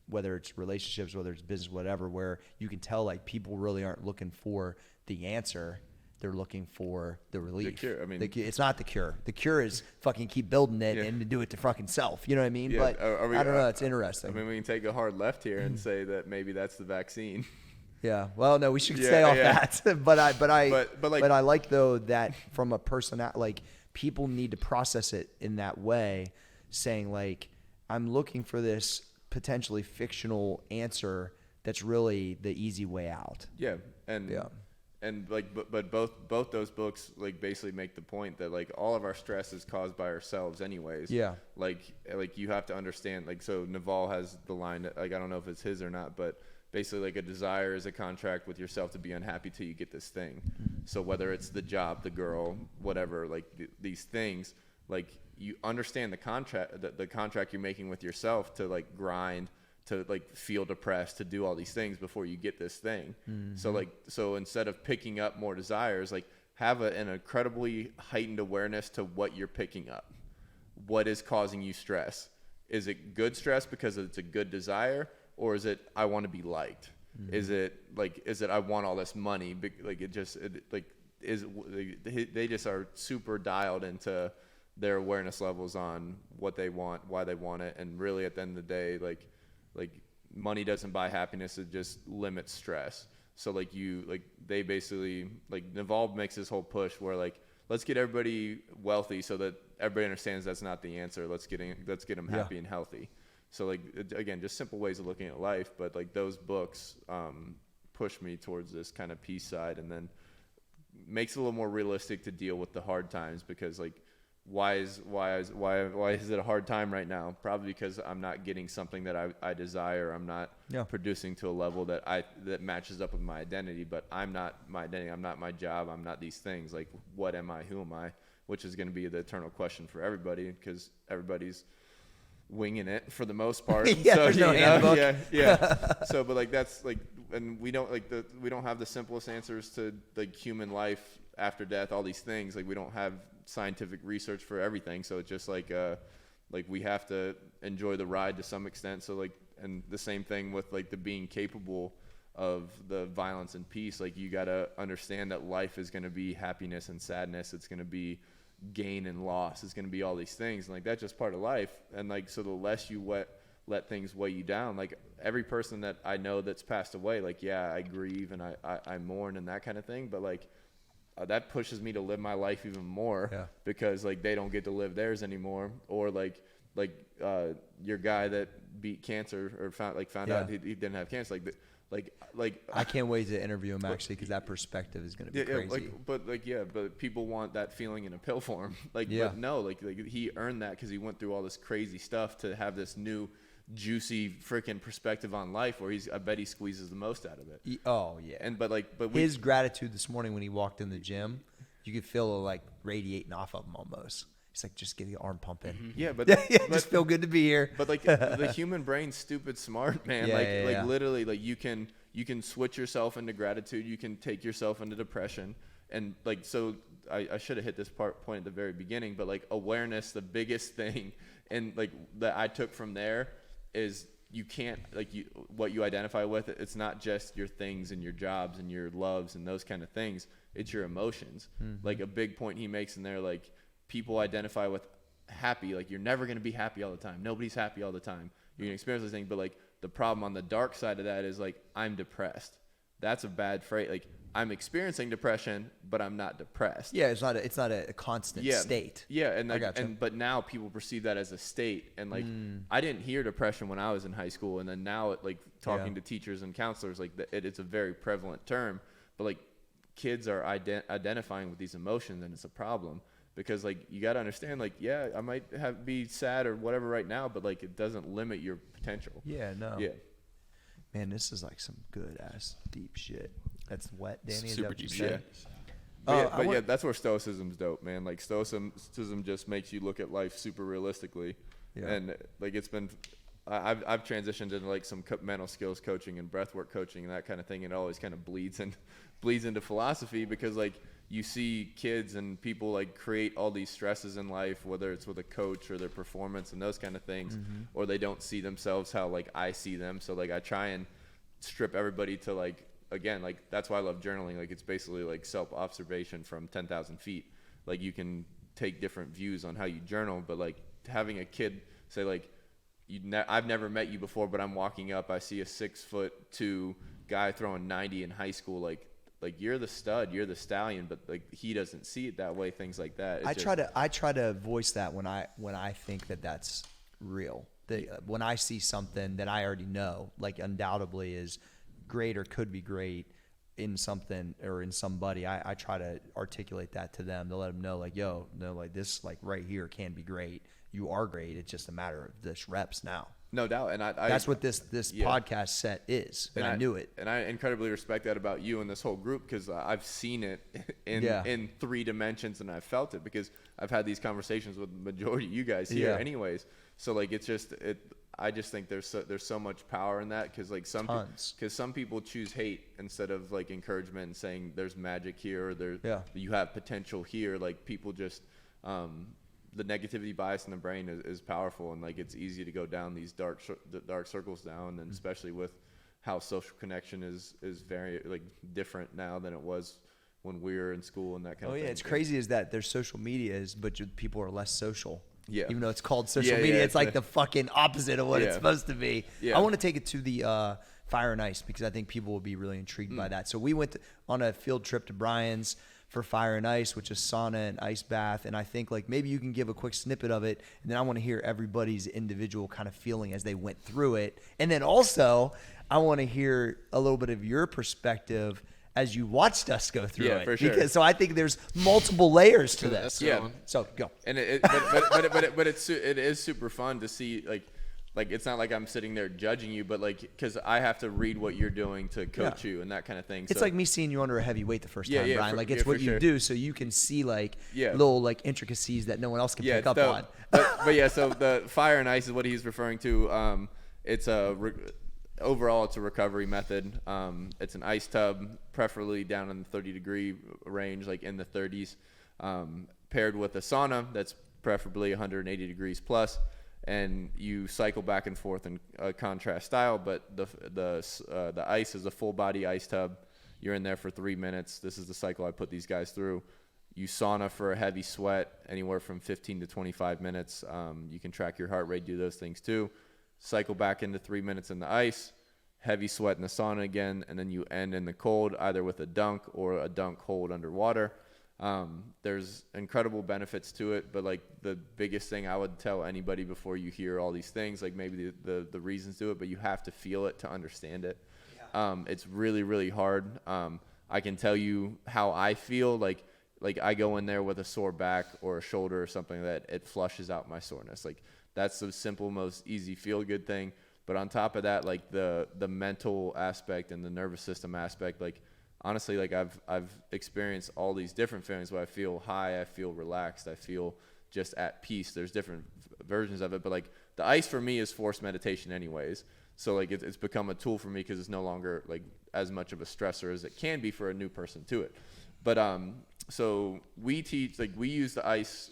whether it's relationships, whether it's business, whatever, where you can tell like people really aren't looking for the answer. They're looking for the relief. The cure. I mean, it's not the cure. The cure is fucking keep building it and do it to fucking self. You know what I mean? Yeah. But I don't know. It's interesting. I mean, we can take a hard left here and say that maybe that's the vaccine. Yeah. Well, no, we should stay off that. but I like though that from a person, like people need to process it in that way, saying like, I'm looking for this potentially fictional answer that's really the easy way out. Yeah. And like, but both those books like basically make the point that like all of our stress is caused by ourselves anyways. Yeah. Like you have to understand, like, so Naval has the line that, like, I don't know if it's his or not, but basically like a desire is a contract with yourself to be unhappy till you get this thing. So whether it's the job, the girl, whatever, like these things, like you understand the contract you're making with yourself to like grind, to like feel depressed, to do all these things before you get this thing. Mm-hmm. So instead of picking up more desires, like have an incredibly heightened awareness to what you're picking up. What is causing you stress? Is it good stress because it's a good desire, or is it I want to be liked? Mm-hmm. Is it I want all this money? They just are super dialed into their awareness levels on what they want, why they want it, and really at the end of the day, like money doesn't buy happiness, it just limits stress. So they basically, like Naval makes this whole push where like, let's get everybody wealthy so that everybody understands that's not the answer. Let's get them happy and healthy. So like, again, just simple ways of looking at life, but like those books push me towards this kind of peace side, and then makes it a little more realistic to deal with the hard times, because like, why is it a hard time right now? Probably because I'm not getting something that I desire. I'm not producing to a level that matches up with my identity. But I'm not my identity. I'm not my job. I'm not these things. Like, what am I? Who am I? Which is going to be the eternal question for everybody, because everybody's winging it for the most part. There's no handbook. So, but like that's like, and we don't have the simplest answers to like human life after death. All these things, like we don't have scientific research for everything, so it's just like we have to enjoy the ride to some extent. So like, and the same thing with like the being capable of the violence and peace. Like you got to understand that life is going to be happiness and sadness. It's going to be gain and loss. It's going to be all these things, and like that's just part of life. And like, so the less you let things weigh you down, like every person that I know that's passed away, like I grieve and I mourn and that kind of thing, but like that pushes me to live my life even more, because like they don't get to live theirs anymore. Or like your guy that beat cancer or found out he didn't have cancer. Like I can't wait to interview him actually, because that perspective is going to be crazy. But people want that feeling in a pill form. But no, like he earned that because he went through all this crazy stuff to have this new juicy freaking perspective on life, where I bet he squeezes the most out of it. But his gratitude this morning when he walked in the gym, you could feel it like radiating off of him almost. It's like, just get the arm pumping. Mm-hmm. Yeah, but just feel good to be here. But like the human brain's stupid smart, man. Literally, like you can switch yourself into gratitude. You can take yourself into depression. And like, so I should have hit this point at the very beginning, but like awareness, the biggest thing, and like that I took from there is you can't, like, what you identify with, it's not just your things and your jobs and your loves and those kind of things. It's your emotions. Mm-hmm. Like a big point he makes in there, like people identify with happy, like you're never going to be happy all the time. Nobody's happy all the time. You're going to experience this thing, but like the problem on the dark side of that is like, I'm depressed. that's a bad phrase. Like, I'm experiencing depression, but I'm not depressed. Yeah, it's not a constant state. Yeah, and I like, gotcha. but now people perceive that as a state, and like I didn't hear depression when I was in high school, and then now like talking to teachers and counselors, like it's a very prevalent term, but like kids are identifying with these emotions, and it's a problem because like you got to understand, like I might be sad or whatever right now, but like it doesn't limit your potential. Yeah, no. Yeah. Man, this is like some good ass deep shit. That's wet, Danny. Is Super that what you deep said? Yeah. But that's where stoicism's dope, man. Like stoicism just makes you look at life super realistically, and like I've transitioned into like some mental skills coaching and breathwork coaching and that kind of thing, and it always kind of bleeds into philosophy because like you see kids and people like create all these stresses in life, whether it's with a coach or their performance and those kind of things, or they don't see themselves how like I see them. So like I try and strip everybody to like. Again, like that's why I love journaling. Like it's basically like self-observation from 10,000 feet. Like you can take different views on how you journal, but like having a kid say like, I've never met you before, but I'm walking up, I see a 6'2" guy throwing 90 in high school. Like you're the stud, you're the stallion, but like he doesn't see it that way. Things like that. I try to voice that when I think that that's real. When I see something that I already know, like undoubtedly is great or could be great in something or in somebody, I try to articulate that to them to let them know like, yo, no, like this, like right here can be great. You are great. It's just a matter of this reps now. No doubt. And that's what this podcast set is. And I knew it. And I incredibly respect that about you and this whole group because I've seen it in 3 dimensions and I've felt it because I've had these conversations with the majority of you guys here anyways. So like, I just think there's so much power in that because like some people choose hate instead of like encouragement and saying there's magic here or you have potential here. Like people just the negativity bias in the brain is powerful and like it's easy to go down these dark circles down, and especially with how social connection is very like different now than it was when we were in school and that kind of thing. It's crazy is that there's social media but people are less social. Yeah. Even though it's called social media, it's like the fucking opposite of what it's supposed to be. Yeah. I want to take it to the Fire and Ice because I think people will be really intrigued by that. So we went on a field trip to Brian's for Fire and Ice, which is sauna and ice bath. And I think like maybe you can give a quick snippet of it, and then I want to hear everybody's individual kind of feeling as they went through it. And then also I want to hear a little bit of your perspective as you watched us go through it. For sure. So I think there's multiple layers to this. Yeah. So go. And it is super fun to see like it's not like I'm sitting there judging you, but like because I have to read what you're doing to coach you and that kind of thing. It's like me seeing you under a heavy weight the first time, Brian. Like it's what you do, so you can see like little like intricacies that no one else can pick up on. But so the Fire and Ice is what he's referring to. It's overall, it's a recovery method. It's an ice tub, preferably down in the 30-degree range, like in the 30s, paired with a sauna that's preferably 180 degrees plus, and you cycle back and forth in a contrast style. But the ice is a full body ice tub. You're in there for 3 minutes. This is the cycle I put these guys through. You sauna for a heavy sweat, anywhere from 15 to 25 minutes. You can track your heart rate, do those things too. Cycle back into 3 minutes in the ice, heavy sweat in the sauna again, and then you end in the cold, either with a dunk or a dunk hold underwater. There's incredible benefits to it, but like the biggest thing I would tell anybody before you hear all these things, like maybe the reasons to it, but you have to feel it to understand it. It's really, really hard. I can tell you how I feel. Like I go in there with a sore back or a shoulder or something that it flushes out my soreness. Like that's the simple, most easy feel-good thing. But on top of that, like the mental aspect and the nervous system aspect, like honestly, like I've experienced all these different feelings where I feel high, I feel relaxed, I feel just at peace. There's different versions of it, but like the ice for me is forced meditation anyways. So like it's become a tool for me because it's no longer like as much of a stressor as it can be for a new person to it. But so we teach, like we use the ice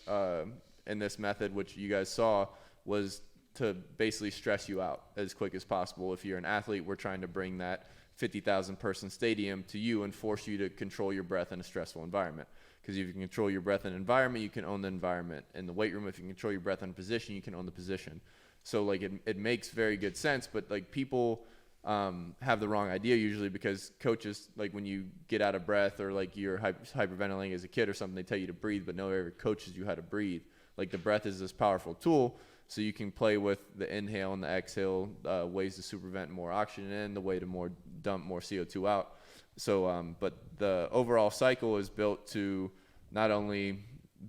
in this method, which you guys saw, was to basically stress you out as quick as possible. If you're an athlete, we're trying to bring that 50,000 person stadium to you and force you to control your breath in a stressful environment. Because if you can control your breath in an environment, you can own the environment. In the weight room, if you can control your breath in a position, you can own the position. So like it makes very good sense, but like people have the wrong idea usually, because coaches, like when you get out of breath or like you're hyperventilating as a kid or something, they tell you to breathe, but no one ever coaches you how to breathe. Like the breath is this powerful tool, so you can play with the inhale and the exhale, ways to supervent more oxygen in, the way to dump more CO2 out. So, but the overall cycle is built to not only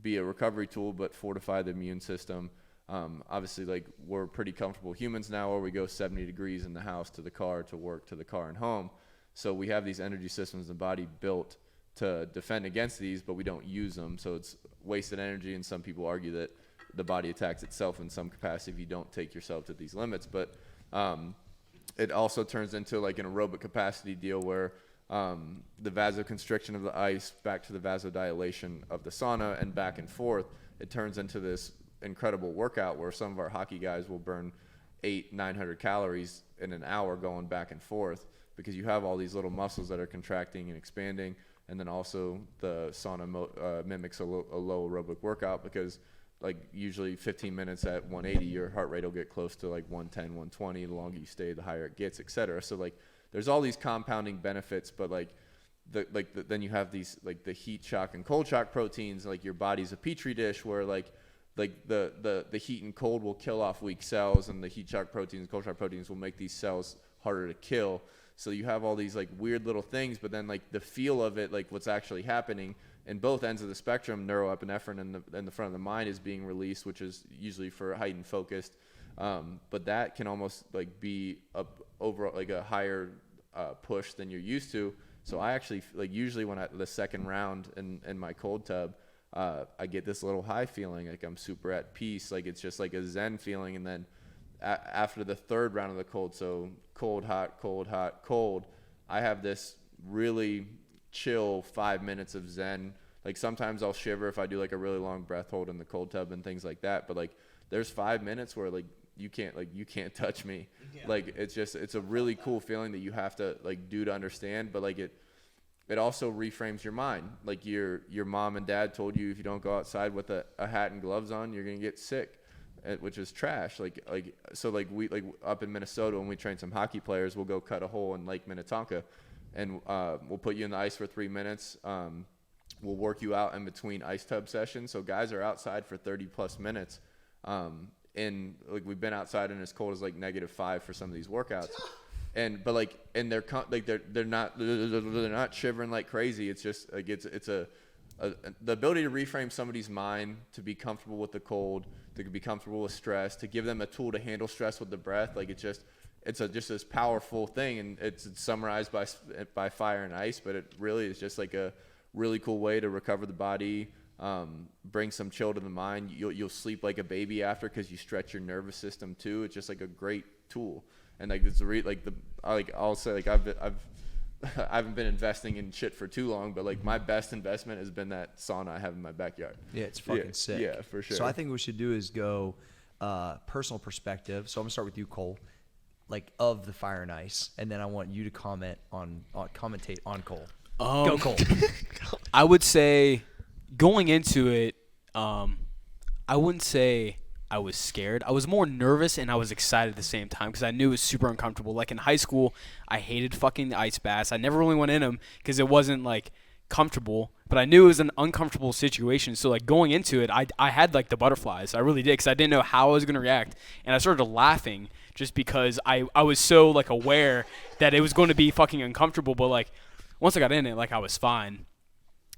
be a recovery tool, but fortify the immune system. Obviously, like we're pretty comfortable humans now, where we go 70 degrees in the house to the car, to work, to the car and home. So we have these energy systems in the body built to defend against these, but we don't use them. So it's wasted energy, and some people argue that the body attacks itself in some capacity if you don't take yourself to these limits. But it also turns into like an aerobic capacity deal, where the vasoconstriction of the ice back to the vasodilation of the sauna and back and forth, it turns into this incredible workout where some of our hockey guys will burn 800-900 calories in an hour going back and forth, because you have all these little muscles that are contracting and expanding. And then also the sauna mimics a low aerobic workout, because like usually 15 minutes at 180, your heart rate will get close to like 110, 120. The longer you stay, the higher it gets, etc. So like there's all these compounding benefits, but like then you have these like the heat shock and cold shock proteins. Like your body's a petri dish where like the heat and cold will kill off weak cells, and the heat shock proteins and cold shock proteins will make these cells harder to kill. So you have all these like weird little things, but then like the feel of it, like what's actually happening in both ends of the spectrum, neuroepinephrine in the front of the mind is being released, which is usually for heightened focus. But that can almost like be over like a higher push than you're used to. So I actually like usually when the second round in my cold tub, I get this little high feeling, like I'm super at peace, like it's just like a zen feeling. And then after the third round of the cold, so cold, hot, cold, hot, cold, I have this really chill 5 minutes of zen. Like sometimes I'll shiver if I do like a really long breath hold in the cold tub and things like that, but like there's 5 minutes where like you can't touch me. Yeah. Like it's a really cool feeling that you have to like do to understand, but like it also reframes your mind. Like your mom and dad told you if you don't go outside with a hat and gloves on, you're gonna get sick, which is trash. So we up in Minnesota, when we train some hockey players, we'll go cut a hole in Lake Minnetonka, and we'll put you in the ice for 3 minutes. We'll work you out in between ice tub sessions. So guys are outside for 30 plus minutes. And like we've been outside and as cold as like -5 for some of these workouts. And they're not shivering like crazy. It's just like the ability to reframe somebody's mind to be comfortable with the cold, to be comfortable with stress, to give them a tool to handle stress with the breath. Like it's just this powerful thing, and it's summarized by fire and ice, but it really is just like a really cool way to recover the body, bring some chill to the mind. You'll sleep like a baby after, because you stretch your nervous system too. It's just like a great tool. And like it's I'll say like I haven't been investing in shit for too long, but like my best investment has been that sauna I have in my backyard. Yeah, it's fucking sick. Yeah, for sure. So I think what we should do is go personal perspective. So I'm gonna start with you, Cole, like of the fire and ice, and then I want you to commentate on Cole. Go Cole. I would say going into it, I wouldn't say I was scared. I was more nervous and I was excited at the same time, because I knew it was super uncomfortable. Like in high school, I hated fucking the ice baths. I never really went in them because it wasn't like comfortable, but I knew it was an uncomfortable situation. So like going into it, I had like the butterflies. I really did, because I didn't know how I was going to react. And I started laughing just because I was so like aware that it was going to be fucking uncomfortable. But like once I got in it, like I was fine.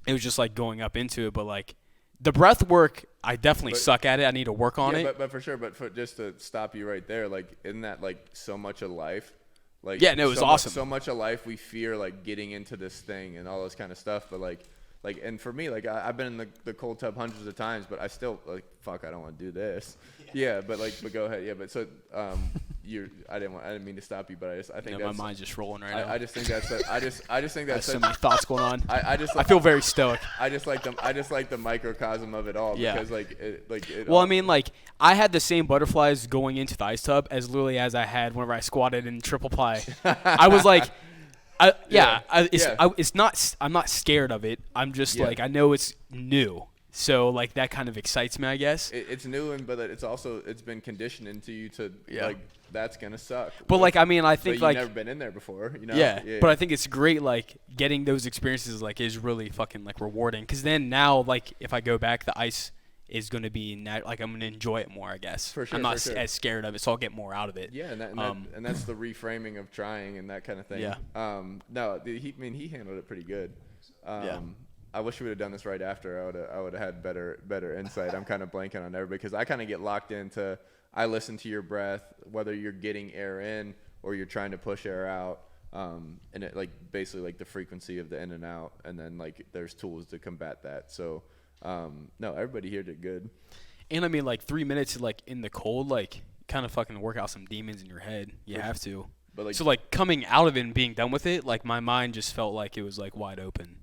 It was just like going up into it. But like the breath work, I definitely suck at it. I need to work on it. But for sure, just to stop you right there, like isn't that like so much of life? Like yeah, no, it was awesome. So much of life we fear like getting into this thing and all this kind of stuff. But like and for me, like I've been in the cold tub hundreds of times, but I still like fuck, I don't want to do this. Yeah, but go ahead. Yeah, but so I didn't mean to stop you, but I think my mind's just rolling right now. I just think that's I just think that's so many thoughts going on. I feel very stoic. I just like the microcosm of it all, because well, I mean, like I had the same butterflies going into the ice tub as literally as I had whenever I squatted in triple ply. I was like, it's not. I'm not scared of it. I'm just like I know it's new. So like that kind of excites me, I guess. It's new, but it's been conditioned into you to that's gonna suck. But like, I mean, I But think you've like, never been in there before, you know? yeah, but I think it's great, like, getting those experiences, like, is really fucking, like, rewarding. Because then now, like, if I go back, the ice is going to be, like, I'm going to enjoy it more, I guess. For sure, I'm not for sure. as scared of it, so I'll get more out of it. Yeah, and that's the reframing of trying and that kind of thing. Yeah. No, he handled it pretty good. Yeah. I wish we would have done this right after. I would have had better insight. I'm kind of blanking on everybody because I kind of get locked into. I listen to your breath, whether you're getting air in or you're trying to push air out, and it like basically like the frequency of the in and out, and then like there's tools to combat that. So no, everybody here did good. And I mean, like, 3 minutes, like, in the cold, like, kind of fucking work out some demons in your head. You have to. But like, So, like, coming out of it and being done with it, like, my mind just felt like it was, like, wide open.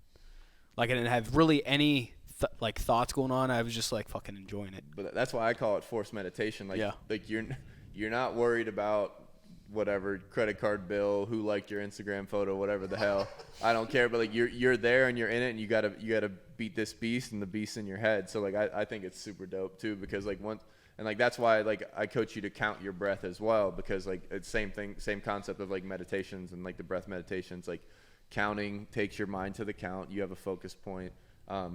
Like, I didn't have really any, like, thoughts going on. I was just, like, fucking enjoying it. but that's why I call it forced meditation. Like, Yeah. like you're not worried about whatever credit card bill, who liked your Instagram photo, whatever the hell. I don't care. But like you're there and you're in it, and you gotta beat this beast, and the beast's in your head. So like I think it's super dope too, because like once. And like that's why like I coach you to count your breath as well, because like it's same concept of like meditations and like the breath meditations. Like counting takes your mind to the count. You have a focus point.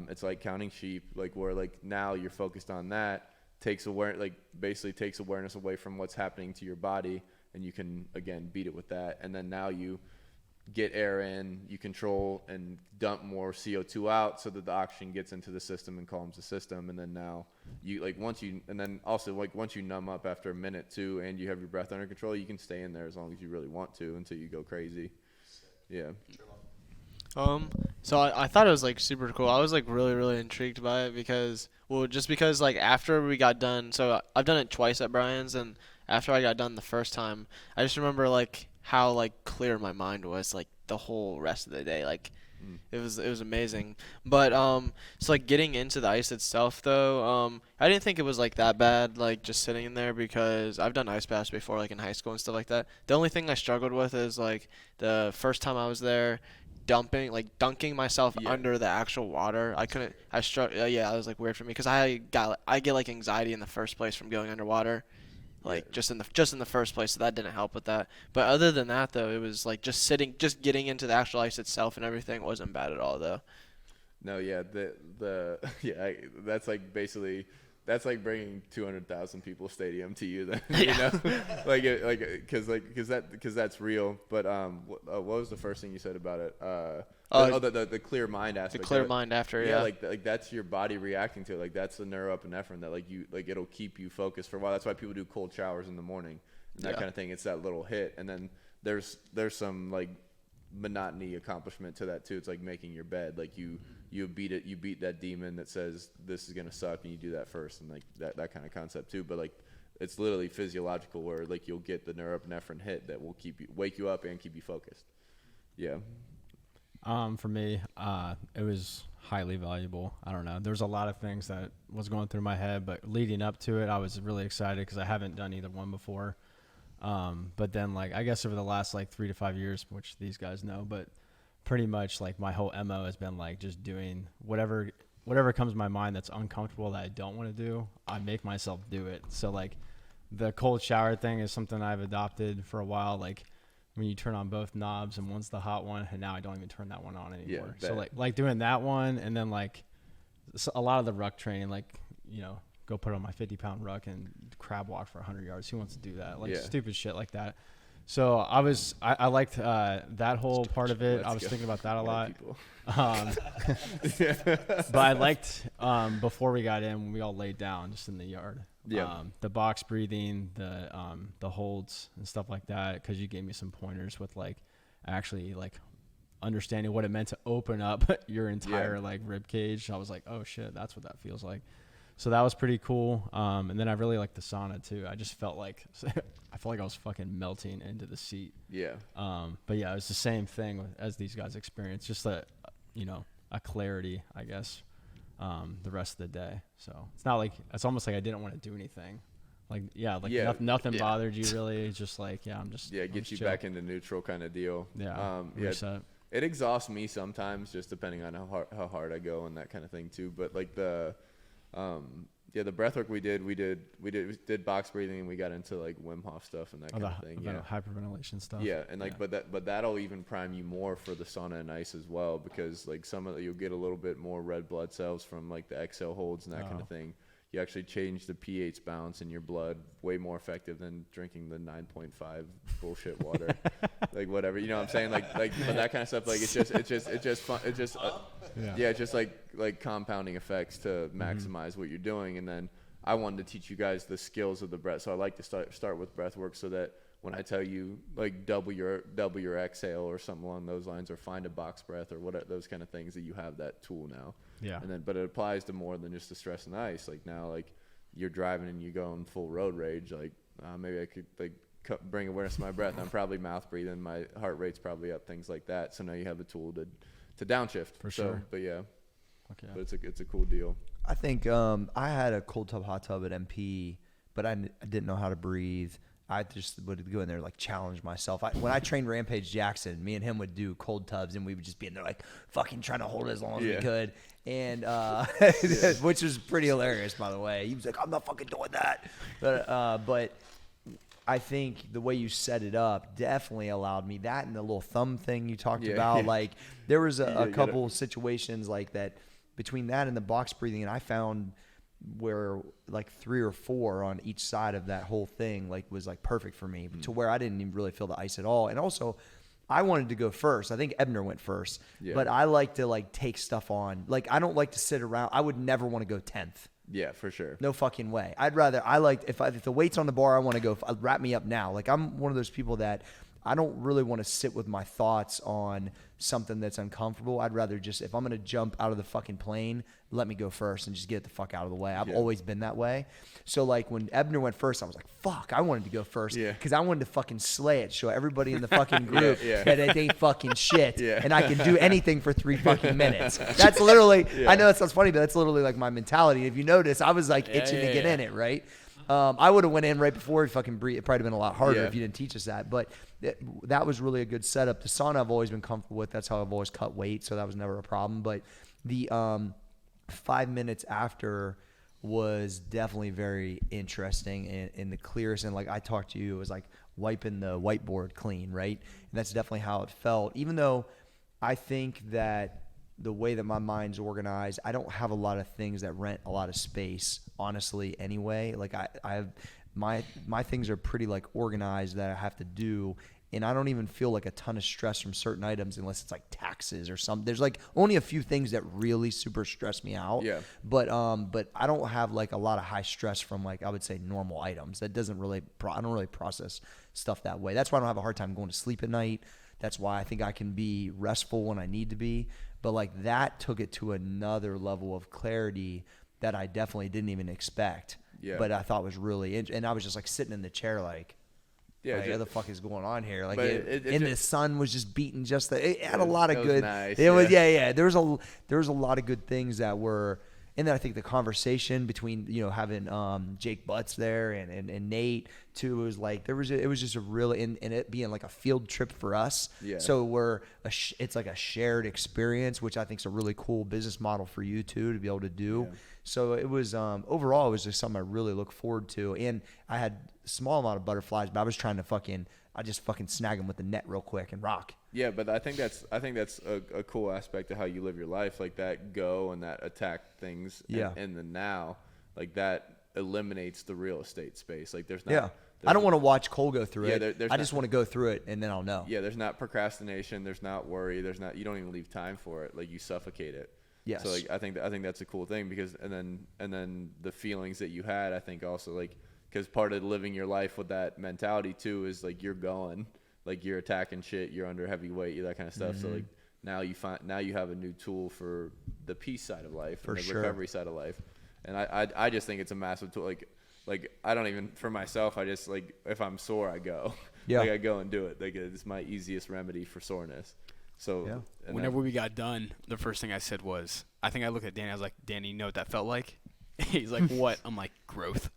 It's like counting sheep, like where like now you're focused on that, basically takes awareness away from what's happening to your body, and you can again beat it with that. And then now you get air in, you control and dump more CO2 out so that the oxygen gets into the system and calms the system. And then now you like once you numb up after a minute too, and you have your breath under control, you can stay in there as long as you really want to until you go crazy. Yeah. So I thought it was like super cool. I was like really, really intrigued by it because like after we got done, so I've done it twice at Brian's, and after I got done the first time, I just remember like how like clear my mind was like the whole rest of the day. Like it was amazing. But so like getting into the ice itself though, I didn't think it was like that bad, like just sitting in there, because I've done ice baths before, like in high school and stuff like that. The only thing I struggled with is like the first time I was there, dunking myself under the actual water. I couldn't. It was like weird for me because I get like anxiety in the first place from going underwater, like just in the first place. So that didn't help with that. But other than that though, it was like just getting into the actual ice itself and everything wasn't bad at all though. No, yeah, that's like basically. That's like bringing 200,000 people stadium to you, then, you know, because that's real. But what was the first thing you said about it? The clear mind aspect. The clear mind after, yeah. Like that's your body reacting to it. Like that's the neuroepinephrine that like it'll keep you focused for a while. That's why people do cold showers in the morning and that kind of thing. It's that little hit, and then there's some like monotony accomplishment to that too. It's like making your bed. Like you beat that demon that says this is gonna suck, and you do that first, and like that kind of concept too. But like it's literally physiological, where like you'll get the neuroepinephrine hit that will wake you up and keep you focused. Yeah. For me, it was highly valuable. I don't know. There's a lot of things that was going through my head, but leading up to it, I was really excited because I haven't done either one before. But then like, I guess over the last like 3 to 5 years, which these guys know, but pretty much like my whole MO has been like just doing whatever comes to my mind that's uncomfortable that I don't want to do. I make myself do it. So like the cold shower thing is something I've adopted for a while. Like when you turn on both knobs and one's the hot one, and now I don't even turn that one on anymore. Yeah, so like doing that one, and then like a lot of the ruck training, like, you know, go put on my 50-pound ruck and crab walk for 100 yards. Who wants to do that? Like stupid shit like that. So I liked that whole part of it. I was thinking about that a lot. But I liked before we got in, when we all laid down just in the yard. Yeah. The box breathing, the holds and stuff like that, because you gave me some pointers with like actually like understanding what it meant to open up your entire like rib cage. I was like, oh shit, that's what that feels like. So that was pretty cool. And then I really liked the sauna too. I just felt like I felt like I was fucking melting into the seat. Yeah. But yeah, it was the same thing as these guys experienced, just a clarity, I guess, the rest of the day. So it's not like, it's almost like I didn't want to do anything. Nothing bothered you really. It's just like, I'm just. Yeah, get you back into neutral kind of deal. Yeah. Reset. It exhausts me sometimes, just depending on how hard I go and that kind of thing too. But like the Yeah, the breath work we did box breathing, and we got into like Wim Hof stuff and that kind of thing. Yeah, hyperventilation stuff. Yeah, and like, but that'll even prime you more for the sauna and ice as well, because like you'll get a little bit more red blood cells from like the exhale holds and that kind of thing. You actually change the pH balance in your blood way more effective than drinking the 9.5 bullshit water, like whatever, you know what I'm saying? Like but that kind of stuff, like it's just fun. It's just like compounding effects to maximize what you're doing. And then I wanted to teach you guys the skills of the breath, so I like to start with breath work, so that when I tell you like double your exhale or something along those lines, or find a box breath or whatever, those kind of things, that you have that tool now. Yeah. And then, but it applies to more than just the stress and ice. Like now, like you're driving and you go in full road rage. Like maybe I could like bring awareness to my breath. I'm probably mouth breathing. My heart rate's probably up. Things like that. So now you have a tool to downshift. For sure. But yeah. Okay. But it's a cool deal. I think I had a cold tub, hot tub at MP, but I didn't know how to breathe. I just would go in there like challenge myself. When I trained Rampage Jackson, me and him would do cold tubs, and we would just be in there like fucking trying to hold it as long as we could, and which was pretty hilarious, by the way. He was like, "I'm not fucking doing that," but I think the way you set it up definitely allowed me that, and the little thumb thing you talked about. Like there was a couple situations like that between that and the box breathing, and I found where like 3 or 4 on each side of that whole thing like was like perfect for me, to where I didn't even really feel the ice at all. And also I wanted to go first. I think Ebner went first, but I like to like take stuff on. Like I don't like to sit around. I would never want to go 10th. Yeah, for sure. No fucking way. I like if the weight's on the bar, I want to go, wrap me up now. Like I'm one of those people that I don't really want to sit with my thoughts on something that's uncomfortable. I'd rather just, if I'm going to jump out of the fucking plane, let me go first and just get the fuck out of the way. I've always been that way. So like when Ebner went first, I was like, fuck, I wanted to go first because I wanted to fucking slay it. Show everybody in the fucking group that it ain't fucking shit and I can do anything for 3 fucking minutes. That's literally, I know that sounds funny, but that's literally like my mentality. If you notice, I was like itching to get in it, right? I would have went in right before fucking breathe. It probably been a lot harder if you didn't teach us that. But that was really a good setup. The sauna I've always been comfortable with. That's how I've always cut weight, so that was never a problem. But the 5 minutes after was definitely very interesting and the clearest. And like I talked to you, it was like wiping the whiteboard clean, right? And that's definitely how it felt. Even though I think that the way that my mind's organized, I don't have a lot of things that rent a lot of space, honestly, anyway. Like I have my things are pretty like organized that I have to do, and I don't even feel like a ton of stress from certain items unless it's like taxes or something. There's like only a few things that really super stress me out. Yeah. But I don't have like a lot of high stress from like I would say normal items. That doesn't really I don't really process stuff that way. That's why I don't have a hard time going to sleep at night. That's why I think I can be restful when I need to be. But like that took it to another level of clarity that I definitely didn't even expect. Yeah. But I thought was really and I was just like sitting in the chair like, what the fuck is going on here? Like the sun was just beating it had a lot of good. Nice, it was There was a lot of good things that were. And then I think the conversation between, having Jake Butts there and Nate too, was like, it was just a really, and it being like a field trip for us. Yeah. So it's like a shared experience, which I think is a really cool business model for you too, to be able to do. Yeah. So it was, overall, it was just something I really look forward to. And I had a small amount of butterflies, but I was trying to I just fucking snag them with the net real quick and rock. Yeah, but I think that's a cool aspect of how you live your life, like that go and that attack things in the now, like that eliminates the real estate space. Like there's not. I don't want to watch Cole go through it. I just want to go through it and then I'll know. Yeah, there's not procrastination. There's not worry. You don't even leave time for it. Like you suffocate it. Yes. So like I think that's a cool thing because and then the feelings that you had, I think also like. Because part of living your life with that mentality too is like you're going, like you're attacking shit, you're under heavy weight, that kind of stuff. Mm-hmm. So like now you have a new tool for the peace side of life, and the recovery side of life, and I just think it's a massive tool. Like I don't even for myself, I just like if I'm sore I go, like I go and do it. Like it's my easiest remedy for soreness. So whenever we got done, the first thing I said was, I think I looked at Danny. I was like, Danny, you know what that felt like? He's like, what? I'm like, growth.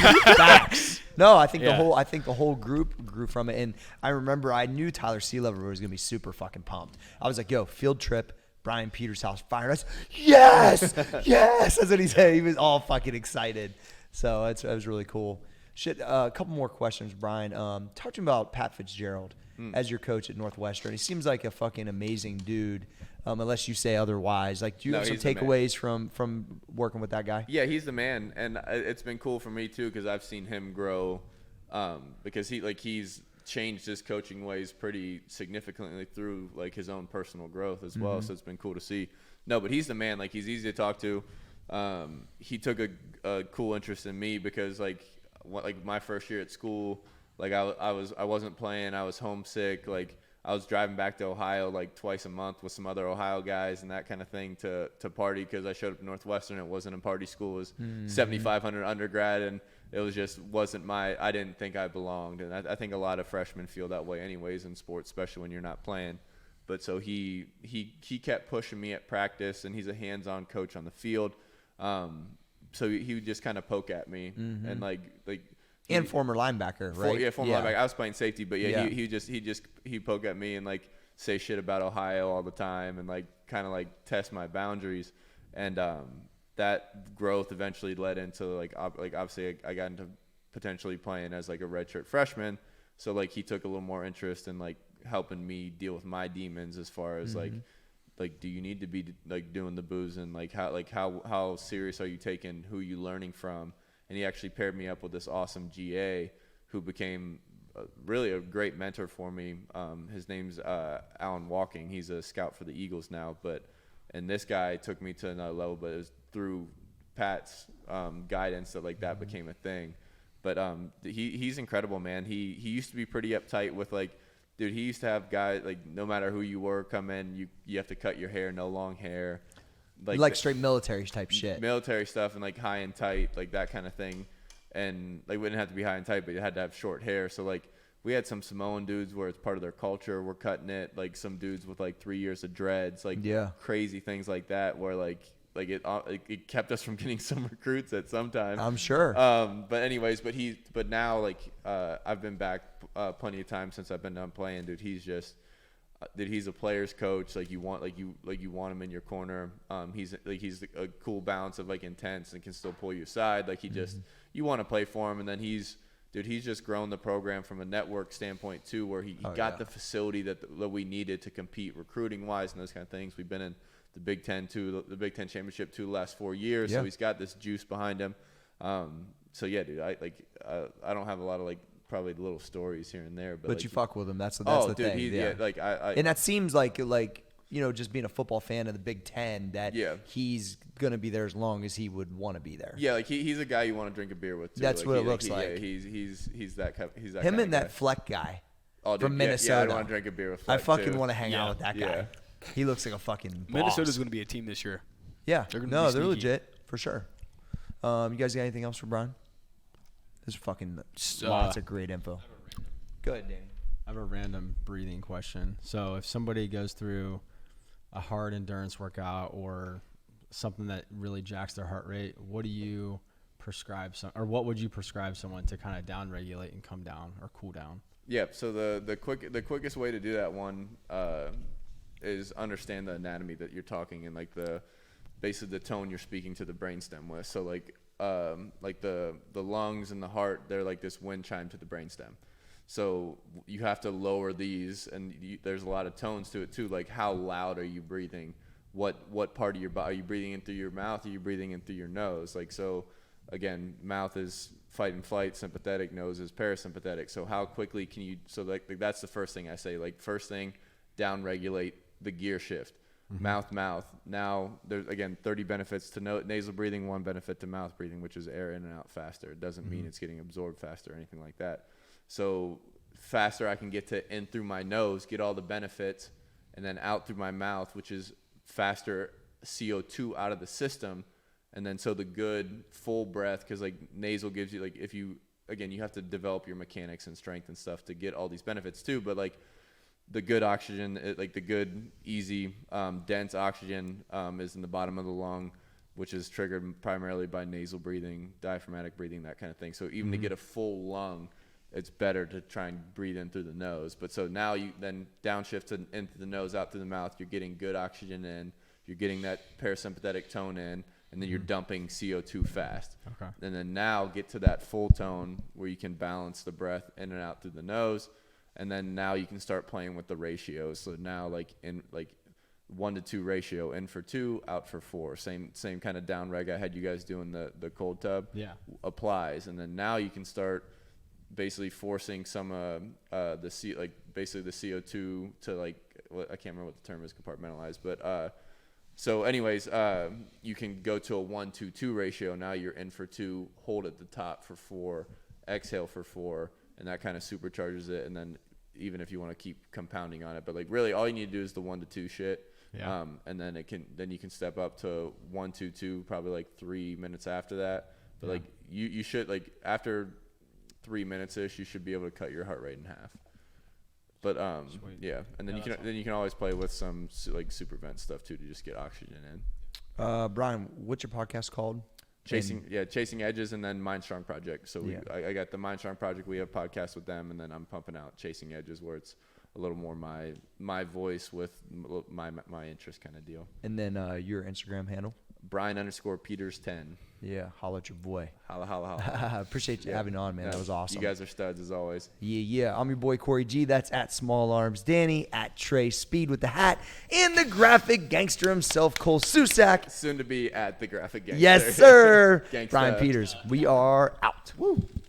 Facts. No, I think the whole group grew from it, and I remember I knew Tyler Sealover was gonna be super fucking pumped. I was like, yo, field trip, Brian Peters' house fired us. Yes, yes. That's what he said. He was all fucking excited. So that was really cool. Shit. A couple more questions, Brian. Talking about Pat Fitzgerald as your coach at Northwestern. He seems like a fucking amazing dude. Unless you say otherwise. Like, do you have some he's the man. takeaways from working with that guy? Yeah, he's the man, and it's been cool for me too because I've seen him grow. Because he's changed his coaching ways pretty significantly through like his own personal growth as well. So it's been cool to see. No, but he's the man. Like, he's easy to talk to. He took a cool interest in me because like my first year at school, like I wasn't playing. I was homesick. Like, I was driving back to Ohio like twice a month with some other Ohio guys and that kind of thing to party because I showed up at Northwestern. It wasn't a party school. It was 7,500 undergrad, and it was just wasn't I didn't think I belonged. And I think a lot of freshmen feel that way anyways in sports, especially when you're not playing. But so he kept pushing me at practice, and he's a hands-on coach on the field. So he would just kind of poke at me and like And former linebacker, right? Former linebacker. I was playing safety, but he poke at me and like say shit about Ohio all the time and like kind of like test my boundaries. And that growth eventually led into like obviously I got into potentially playing as like a redshirt freshman. So like he took a little more interest in like helping me deal with my demons as far as like do you need to be like doing the booze and how serious are you taking who you learning from? And he actually paired me up with this awesome GA who became really a great mentor for me. His name's Alan Walking. He's a scout for the Eagles now. And this guy took me to another level, but it was through Pat's guidance that that became a thing. But he's incredible, man. He used to be pretty uptight with dude, he used to have guys, no matter who you were, come in, you have to cut your hair, no long hair. Like straight military type shit. Military stuff and high and tight, that kind of thing. And we didn't have to be high and tight, but you had to have short hair. So we had some Samoan dudes where it's part of their culture. We're cutting it. Some dudes with 3 years of dreads, crazy things like that. Where it kept us from getting some recruits at some time. I'm sure. But anyways, but now I've been back plenty of times since I've been done playing. Dude, he's a player's coach. You want him in your corner. He's a cool balance of intense and can still pull you aside. You want to play for him. And then he's just grown the program from a network standpoint too, where he got the facility that we needed to compete recruiting wise and those kind of things. We've been in the Big Ten championship the last 4 years. Yeah. So he's got this juice behind him. So yeah, dude, I don't have a lot of probably little stories here and there, but you fuck with him. That's the dude, thing. And that seems like just being a football fan of the Big Ten, that he's gonna be there as long as he would want to be there. Yeah, he's a guy you want to drink a beer with too. That's what it looks like. Yeah, he's that kind of him and guy. that Fleck guy dude, from Minnesota. Yeah, I want to drink a beer with Fleck I fucking too. want to hang out with that guy. Yeah. He looks like a fucking boss. Minnesota's going to be a team this year. Yeah. They're they're legit for sure. You guys got anything else for Brian? There's fucking lots of great info. Go ahead, Danny. I have a random breathing question. So if somebody goes through a hard endurance workout or something that really jacks their heart rate, what do you prescribe what would you prescribe someone to kind of down regulate and come down or cool down? Yeah, so the quickest way to do that one is understand the anatomy that you're talking and basically the tone you're speaking to the brainstem with. So the lungs and the heart, they're this wind chime to the brainstem. So you have to lower these, and there's a lot of tones to it too. How loud are you breathing? What part of your body are you breathing in through your mouth? Are you breathing in through your nose? So again, mouth is fight and flight, sympathetic, nose is parasympathetic. So how quickly can you? So that's the first thing I say. First thing, down regulate the gear shift. Mouth. Now there's again 30 benefits to nasal breathing, 1 benefit to mouth breathing, which is air in and out faster. It doesn't mean it's getting absorbed faster or anything like that. So faster I can get to in through my nose, get all the benefits, and then out through my mouth, which is faster CO2 out of the system. And then so the good full breath, because nasal gives you if you have to develop your mechanics and strength and stuff to get all these benefits too. But the good oxygen, the good easy dense oxygen is in the bottom of the lung, which is triggered primarily by nasal breathing, diaphragmatic breathing, that kind of thing. So even to get a full lung, it's better to try and breathe in through the nose. But so now you then downshift into the nose, out through the mouth. You're getting good oxygen in. You're getting that parasympathetic tone in, and then you're dumping CO2 fast. Okay. And then now get to that full tone where you can balance the breath in and out through the nose. And then now you can start playing with the ratios. So now like 1-to-2 ratio, in for 2, out for 4. Same kind of down reg I had you guys doing the cold tub. Yeah. Applies, and then now you can start basically forcing some basically the CO2 to like, I can't remember what the term is, compartmentalized, but so anyways, you can go to a 1-to-2 ratio. Now you're in for 2, hold at the top for 4, exhale for 4, and that kind of supercharges it. And then even if you want to keep compounding on it, but like really all you need to do is the 1-to-2 shit. Yeah. And then you can step up to 1-to-2 probably like 3 minutes after that. But like you should, like after 3 minutes ish, you should be able to cut your heart rate in half. But Sweet. yeah, and then you can always play with some like super vent stuff too to just get oxygen in. Brian, what's your podcast called? Chasing Edges, and then Mind Strong Project. So I got the Mind Strong Project. We have podcasts with them, and then I'm pumping out Chasing Edges, where it's a little more my voice with my interest kind of deal. And then your Instagram handle? Brian_Peters10. Yeah, holla at your boy. Holla, holla, holla. Appreciate you having on, man. That was awesome. You guys are studs as always. Yeah. I'm your boy Corey G. That's at Small Arms Danny, at Trey Speed with the hat, and the graphic gangster himself, Cole Susak. Soon to be at the Graphic Gangster. Yes, sir. Gangsta. Brian Peters. We are out. Woo.